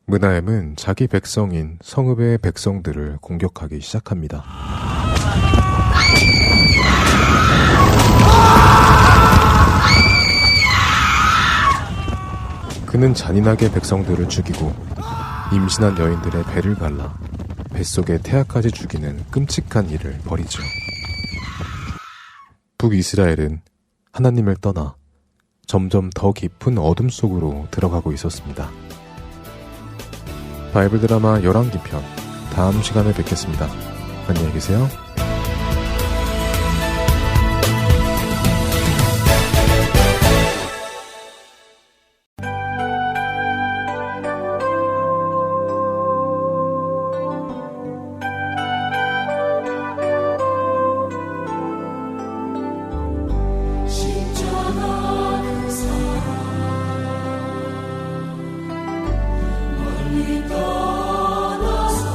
므나헴은 자기 백성인 성읍의 백성들을 공격하기 시작합니다. 그는 잔인하게 백성들을 죽이고 임신한 여인들의 배를 갈라 뱃속에 태아까지 죽이는 끔찍한 일을 벌이죠. 북이스라엘은 하나님을 떠나 점점 더 깊은 어둠 속으로 들어가고 있었습니다. 바이블 드라마 열왕기 편 다음 시간에 뵙겠습니다. 안녕히 계세요. 떠나서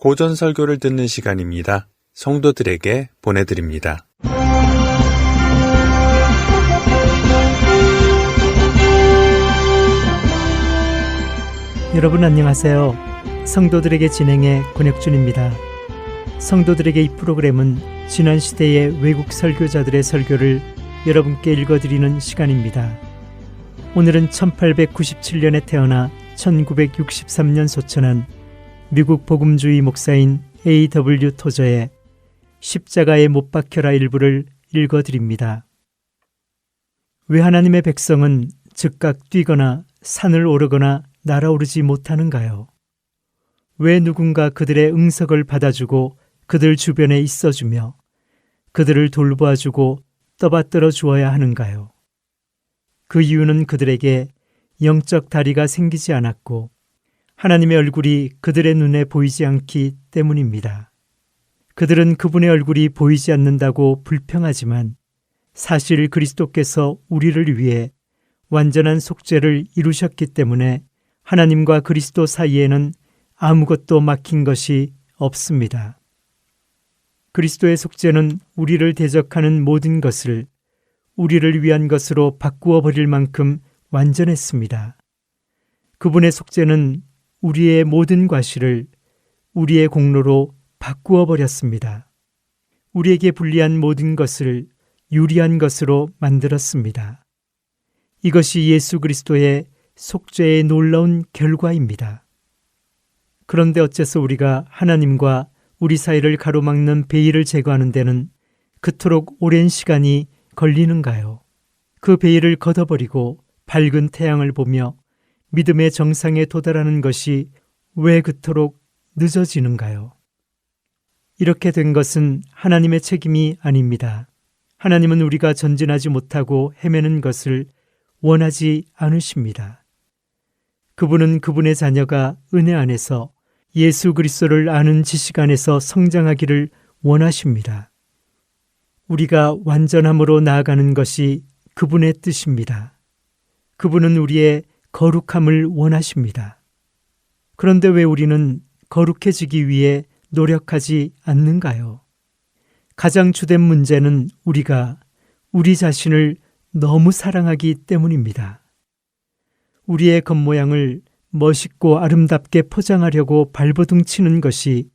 고전 설교를 듣는 시간입니다. 성도들에게 보내드립니다. 여러분 안녕하세요. 성도들에게 진행의 권혁준입니다. 성도들에게 이 프로그램은 지난 시대의 외국 설교자들의 설교를 여러분께 읽어드리는 시간입니다. 오늘은 1897년에 태어나 1963년 소천한 미국 복음주의 목사인 A.W. 토저의 십자가에 못 박혀라 일부를 읽어드립니다. 왜 하나님의 백성은 즉각 뛰거나 산을 오르거나 날아오르지 못하는가요? 왜 누군가 그들의 응석을 받아주고 그들 주변에 있어주며 그들을 돌보아주고 떠받들어 주어야 하는가요? 그 이유는 그들에게 영적 다리가 생기지 않았고 하나님의 얼굴이 그들의 눈에 보이지 않기 때문입니다. 그들은 그분의 얼굴이 보이지 않는다고 불평하지만 사실 그리스도께서 우리를 위해 완전한 속죄를 이루셨기 때문에 하나님과 그리스도 사이에는 아무것도 막힌 것이 없습니다. 그리스도의 속죄는 우리를 대적하는 모든 것을 우리를 위한 것으로 바꾸어 버릴 만큼 완전했습니다. 그분의 속죄는 우리의 모든 과실을 우리의 공로로 바꾸어 버렸습니다. 우리에게 불리한 모든 것을 유리한 것으로 만들었습니다. 이것이 예수 그리스도의 속죄의 놀라운 결과입니다. 그런데 어째서 우리가 하나님과 우리 사이를 가로막는 베일을 제거하는 데는 그토록 오랜 시간이 걸리는가요? 그 베일을 걷어버리고 밝은 태양을 보며 믿음의 정상에 도달하는 것이 왜 그토록 늦어지는가요? 이렇게 된 것은 하나님의 책임이 아닙니다. 하나님은 우리가 전진하지 못하고 헤매는 것을 원하지 않으십니다. 그분은 그분의 자녀가 은혜 안에서 예수 그리스도를 아는 지식 안에서 성장하기를 원하십니다. 우리가 완전함으로 나아가는 것이 그분의 뜻입니다. 그분은 우리의 거룩함을 원하십니다. 그런데 왜 우리는 거룩해지기 위해 노력하지 않는가요? 가장 주된 문제는 우리가 우리 자신을 너무 사랑하기 때문입니다. 우리의 겉모양을 멋있고 아름답게 포장하려고 발버둥 치는 것이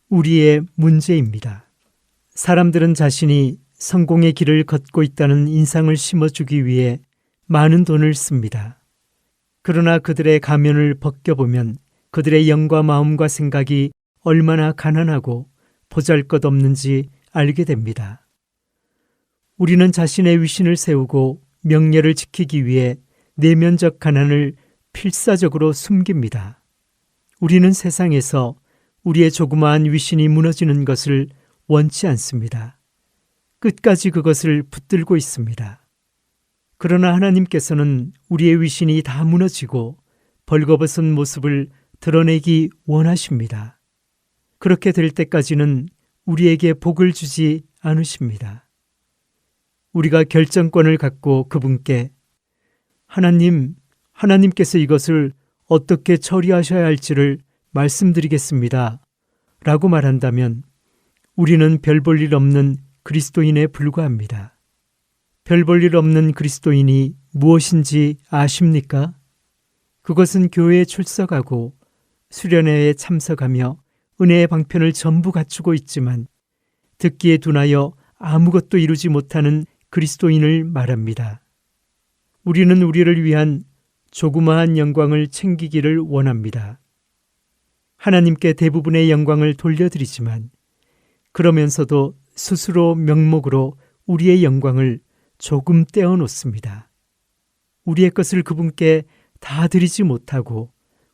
우리의 문제입니다. 사람들은 자신이 성공의 길을 걷고 있다는 인상을 심어주기 위해 많은 돈을 씁니다. 그러나 그들의 가면을 벗겨보면 그들의 영과 마음과 생각이 얼마나 가난하고 보잘것없는지 알게 됩니다. 우리는 자신의 위신을 세우고 명예를 지키기 위해 내면적 가난을 필사적으로 숨깁니다. 우리는 세상에서 우리의 조그마한 위신이 무너지는 것을 원치 않습니다. 끝까지 그것을 붙들고 있습니다. 그러나 하나님께서는 우리의 위신이 다 무너지고 벌거벗은 모습을 드러내기 원하십니다. 그렇게 될 때까지는 우리에게 복을 주지 않으십니다. 우리가 결정권을 갖고 그분께 하나님께서 이것을 어떻게 처리하셔야 할지를 말씀드리겠습니다. 라고 말한다면 우리는 별 볼 일 없는 그리스도인에 불과합니다. 별 볼 일 없는 그리스도인이 무엇인지 아십니까? 그것은 교회에 출석하고 수련회에 참석하며 은혜의 방편을 전부 갖추고 있지만 듣기에 둔하여 아무것도 이루지 못하는 그리스도인을 말합니다. 우리는 우리를 위한 조그마한 영광을 챙기기를 원합니다. 하나님께 대부분의 영광을 돌려드리지만 그러면서도 스스로 명목으로 우리의 영광을 조금 떼어놓습니다. 우리의 것을 그분께 다 드리지 못하고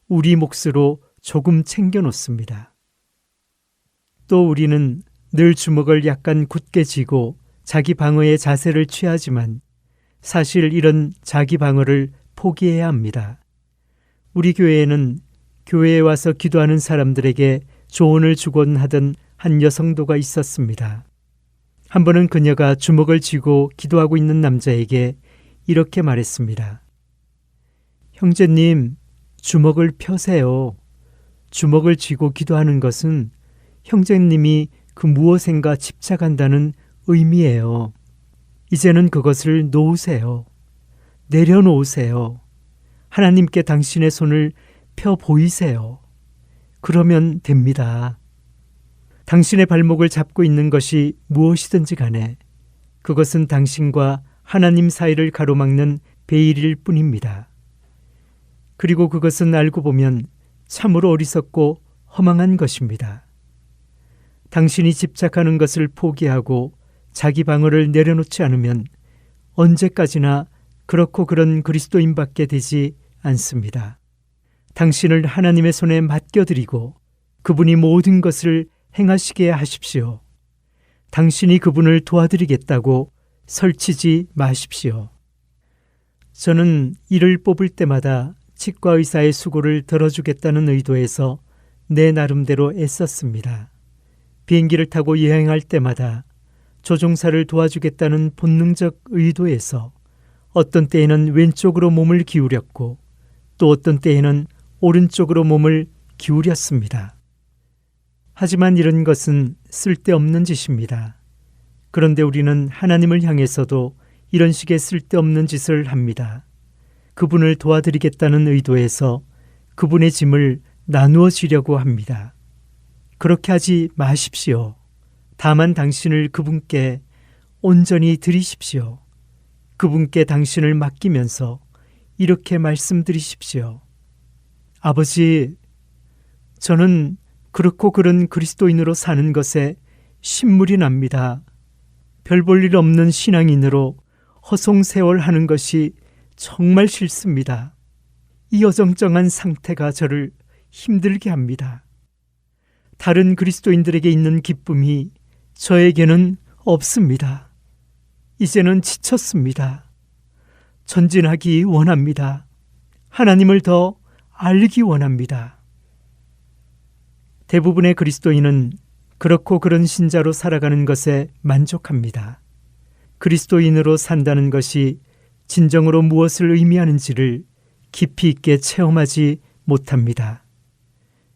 우리 몫으로 조금 챙겨놓습니다. 또 우리는 늘 주먹을 약간 굳게 쥐고 자기 방어의 자세를 취하지만 사실 이런 자기 방어를 포기해야 합니다. 우리 교회에는 교회에 와서 기도하는 사람들에게 조언을 주곤 하던 한 여성도가 있었습니다. 한 번은 그녀가 주먹을 쥐고 기도하고 있는 남자에게 이렇게 말했습니다. 형제님, 주먹을 펴세요. 주먹을 쥐고 기도하는 것은 형제님이 그 무엇인가 집착한다는 의미예요. 이제는 그것을 놓으세요. 내려놓으세요. 하나님께 당신의 손을 펴 보이세요. 그러면 됩니다. 당신의 발목을 잡고 있는 것이 무엇이든지 간에 그것은 당신과 하나님 사이를 가로막는 베일일 뿐입니다. 그리고 그것은 알고 보면 참으로 어리석고 허망한 것입니다. 당신이 집착하는 것을 포기하고 자기 방어를 내려놓지 않으면 언제까지나 그렇고 그런 그리스도인밖에 되지 않습니다. 당신을 하나님의 손에 맡겨드리고 그분이 모든 것을 행하시게 하십시오. 당신이 그분을 도와드리겠다고 설치지 마십시오. 저는 이를 뽑을 때마다 치과 의사의 수고를 덜어주겠다는 의도에서 내 나름대로 애썼습니다. 비행기를 타고 여행할 때마다 조종사를 도와주겠다는 본능적 의도에서 어떤 때에는 왼쪽으로 몸을 기울였고 또 어떤 때에는 오른쪽으로 몸을 기울였습니다. 하지만 이런 것은 쓸데없는 짓입니다. 그런데 우리는 하나님을 향해서도 이런 식의 쓸데없는 짓을 합니다. 그분을 도와드리겠다는 의도에서 그분의 짐을 나누어 지려고 합니다. 그렇게 하지 마십시오. 다만 당신을 그분께 온전히 드리십시오. 그분께 당신을 맡기면서 이렇게 말씀드리십시오. 아버지, 저는 그렇고 그런 그리스도인으로 사는 것에 신물이 납니다. 별 볼 일 없는 신앙인으로 허송세월하는 것이 정말 싫습니다. 이 어정쩡한 상태가 저를 힘들게 합니다. 다른 그리스도인들에게 있는 기쁨이 저에게는 없습니다. 이제는 지쳤습니다. 전진하기 원합니다. 하나님을 더 알기 원합니다. 대부분의 그리스도인은 그렇고 그런 신자로 살아가는 것에 만족합니다. 그리스도인으로 산다는 것이 진정으로 무엇을 의미하는지를 깊이 있게 체험하지 못합니다.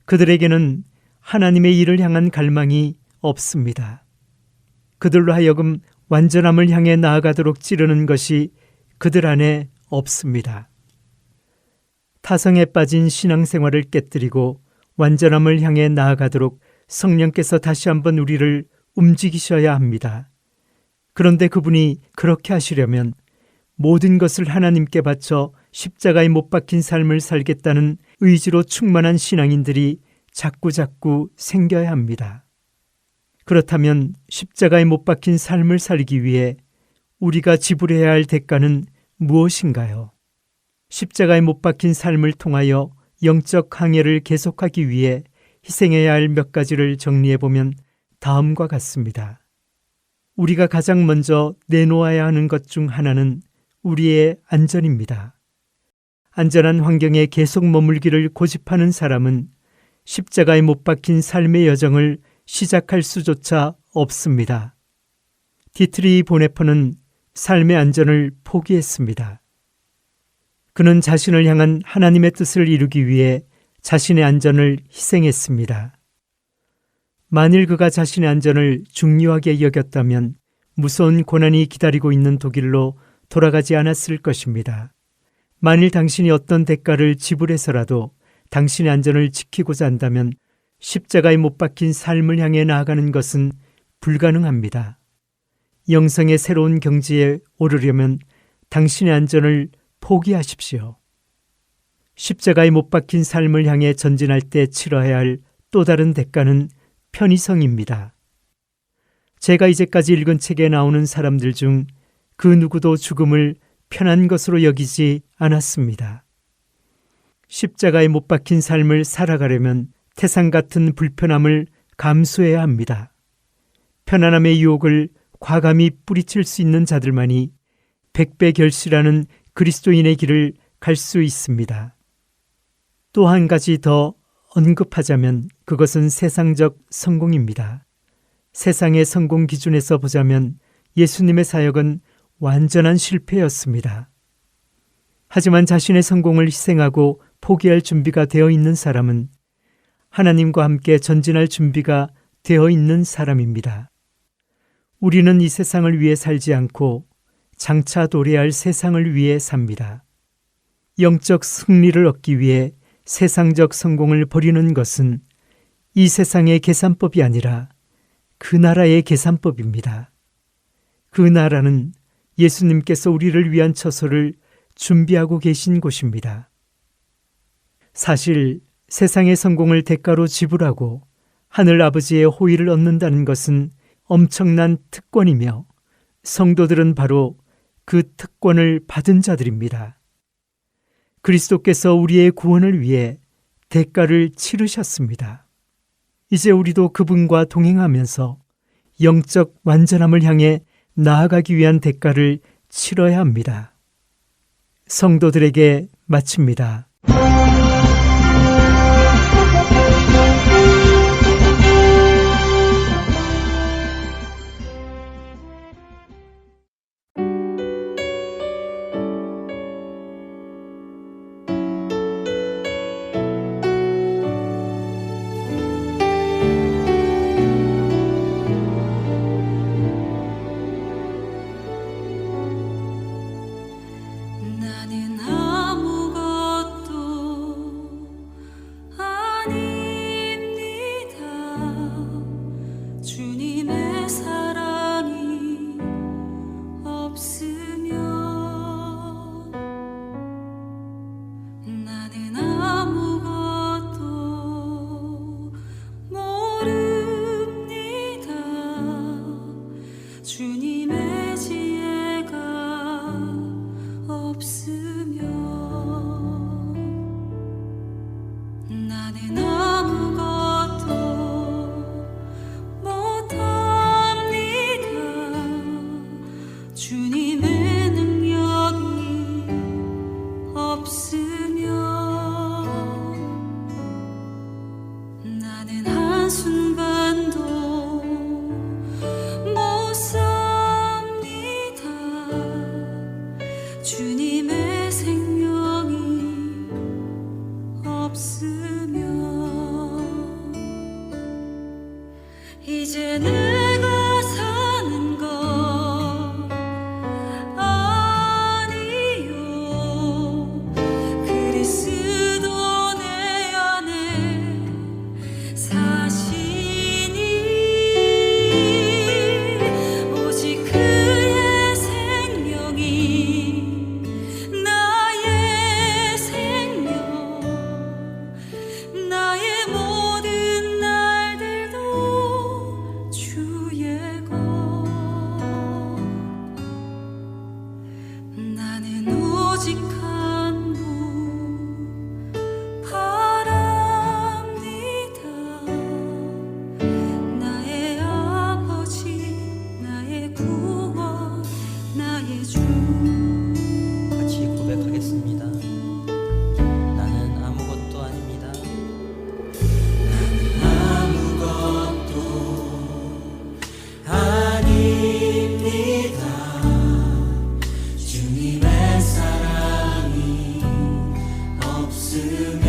그들에게는 하나님의 일을 향한 갈망이 없습니다. 그들로 하여금 완전함을 향해 나아가도록 찌르는 것이 그들 안에 없습니다. 타성에 빠진 신앙생활을 깨뜨리고 완전함을 향해 나아가도록 성령께서 다시 한번 우리를 움직이셔야 합니다. 그런데 그분이 그렇게 하시려면 모든 것을 하나님께 바쳐 십자가에 못 박힌 삶을 살겠다는 의지로 충만한 신앙인들이 자꾸자꾸 생겨야 합니다. 그렇다면 십자가에 못 박힌 삶을 살기 위해 우리가 지불해야 할 대가는 무엇인가요? 십자가에 못 박힌 삶을 통하여 영적 항해를 계속하기 위해 희생해야 할 몇 가지를 정리해보면 다음과 같습니다. 우리가 가장 먼저 내놓아야 하는 것 중 하나는 우리의 안전입니다. 안전한 환경에 계속 머물기를 고집하는 사람은 십자가에 못 박힌 삶의 여정을 시작할 수조차 없습니다. 디트리 보네퍼는 삶의 안전을 포기했습니다. 그는 자신을 향한 하나님의 뜻을 이루기 위해 자신의 안전을 희생했습니다. 만일 그가 자신의 안전을 중요하게 여겼다면 무서운 고난이 기다리고 있는 독일로 돌아가지 않았을 것입니다. 만일 당신이 어떤 대가를 지불해서라도 당신의 안전을 지키고자 한다면 십자가에 못 박힌 삶을 향해 나아가는 것은 불가능합니다. 영성의 새로운 경지에 오르려면 당신의 안전을 포기하십시오. 십자가에 못 박힌 삶을 향해 전진할 때 치러야 할 또 다른 대가는 편의성입니다. 제가 이제까지 읽은 책에 나오는 사람들 중 그 누구도 죽음을 편한 것으로 여기지 않았습니다. 십자가에 못 박힌 삶을 살아가려면 태산 같은 불편함을 감수해야 합니다. 편안함의 유혹을 과감히 뿌리칠 수 있는 자들만이 백배 결실하는 그리스도인의 길을 갈 수 있습니다. 또 한 가지 더 언급하자면 그것은 세상적 성공입니다. 세상의 성공 기준에서 보자면 예수님의 사역은 완전한 실패였습니다. 하지만 자신의 성공을 희생하고 포기할 준비가 되어 있는 사람은 하나님과 함께 전진할 준비가 되어 있는 사람입니다. 우리는 이 세상을 위해 살지 않고 장차 도래할 세상을 위해 삽니다. 영적 승리를 얻기 위해 세상적 성공을 버리는 것은 이 세상의 계산법이 아니라 그 나라의 계산법입니다. 그 나라는 예수님께서 우리를 위한 처소를 준비하고 계신 곳입니다. 사실 세상의 성공을 대가로 지불하고 하늘 아버지의 호의를 얻는다는 것은 엄청난 특권이며 성도들은 바로 그 특권을 받은 자들입니다. 그리스도께서 우리의 구원을 위해 대가를 치르셨습니다. 이제 우리도 그분과 동행하면서 영적 완전함을 향해 나아가기 위한 대가를 치러야 합니다. 성도들에게 마칩니다. 나는 아무것도 아닙니다. 주님의 사랑이 없으면 나는 아무것도 모릅니다. 주님의 지혜가 없으면 나는 아무것도 못합니다. 주님의 능력이 없으면 나는 한순간도 못 삽니다. 주님의 생명이 없으면 이제 내가 사는 것 아니요 그리스도 내 안에 사시니 오직 그의 생명이 나의 생명 나의 모든 날들도 주의 것 나는 오직 한 분 바랍니다. 나의 아버지 나의 구원 나의 주 같이 고백하겠습니다. 나는 아무것도 아닙니다. 아무것도 아닙니다. 주님의 사랑이 없으면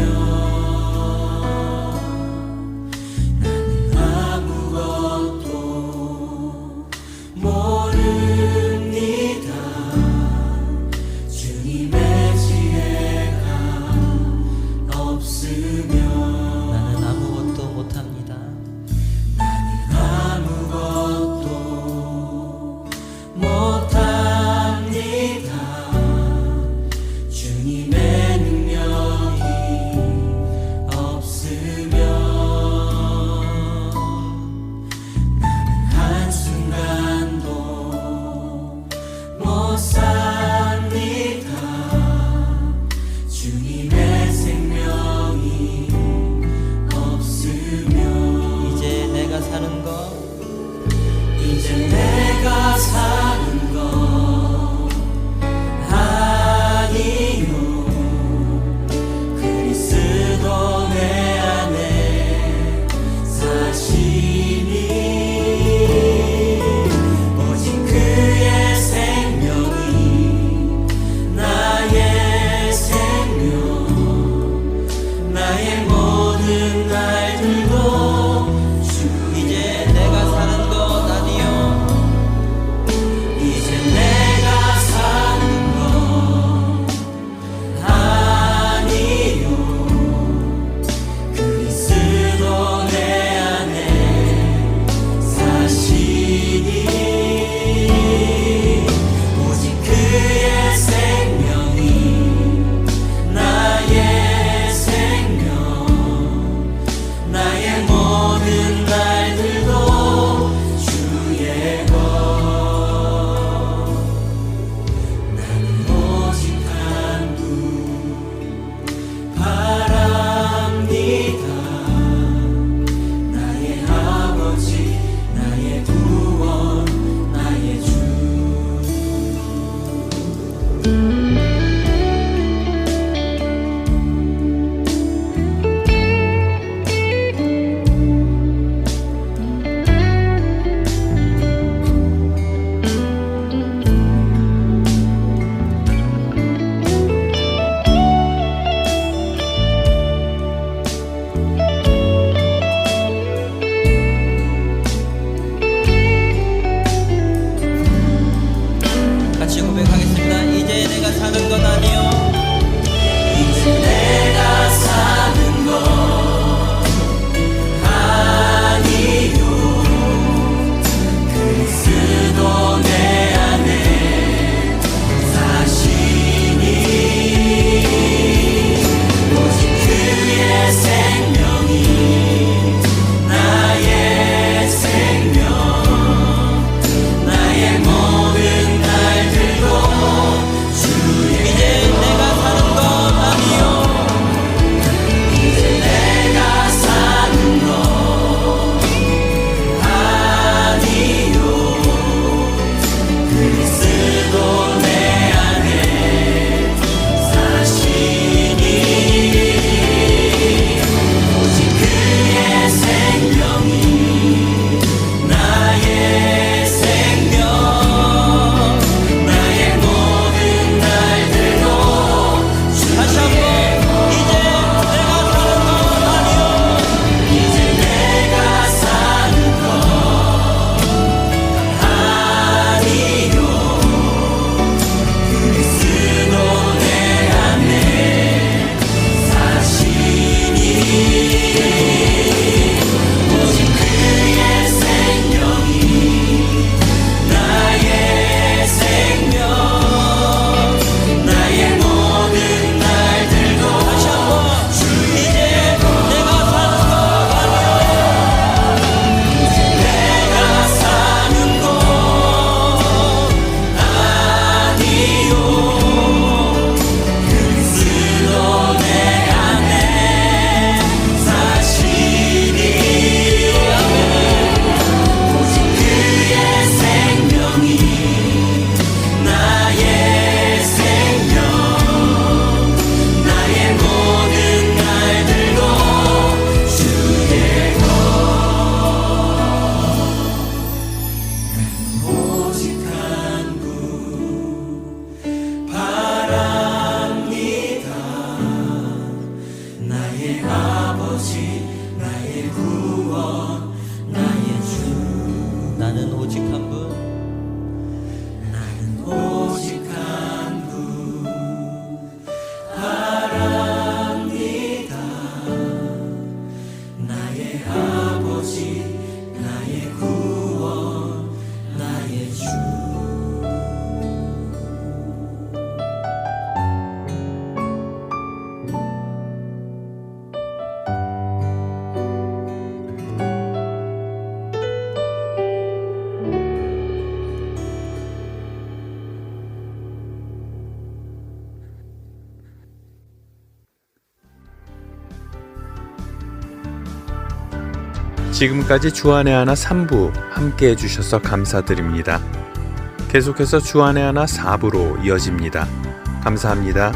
나는 아무것도 모릅니다. 주님의 지혜가 없으면 나는 아무것도 못합니다. 아무것도 못합니다. 주님의 능력이 없으면 나는 한순간도 지금까지 주안의 하나 3부 함께 해주셔서 감사드립니다. 계속해서 주안의 하나 4부로 이어집니다. 감사합니다.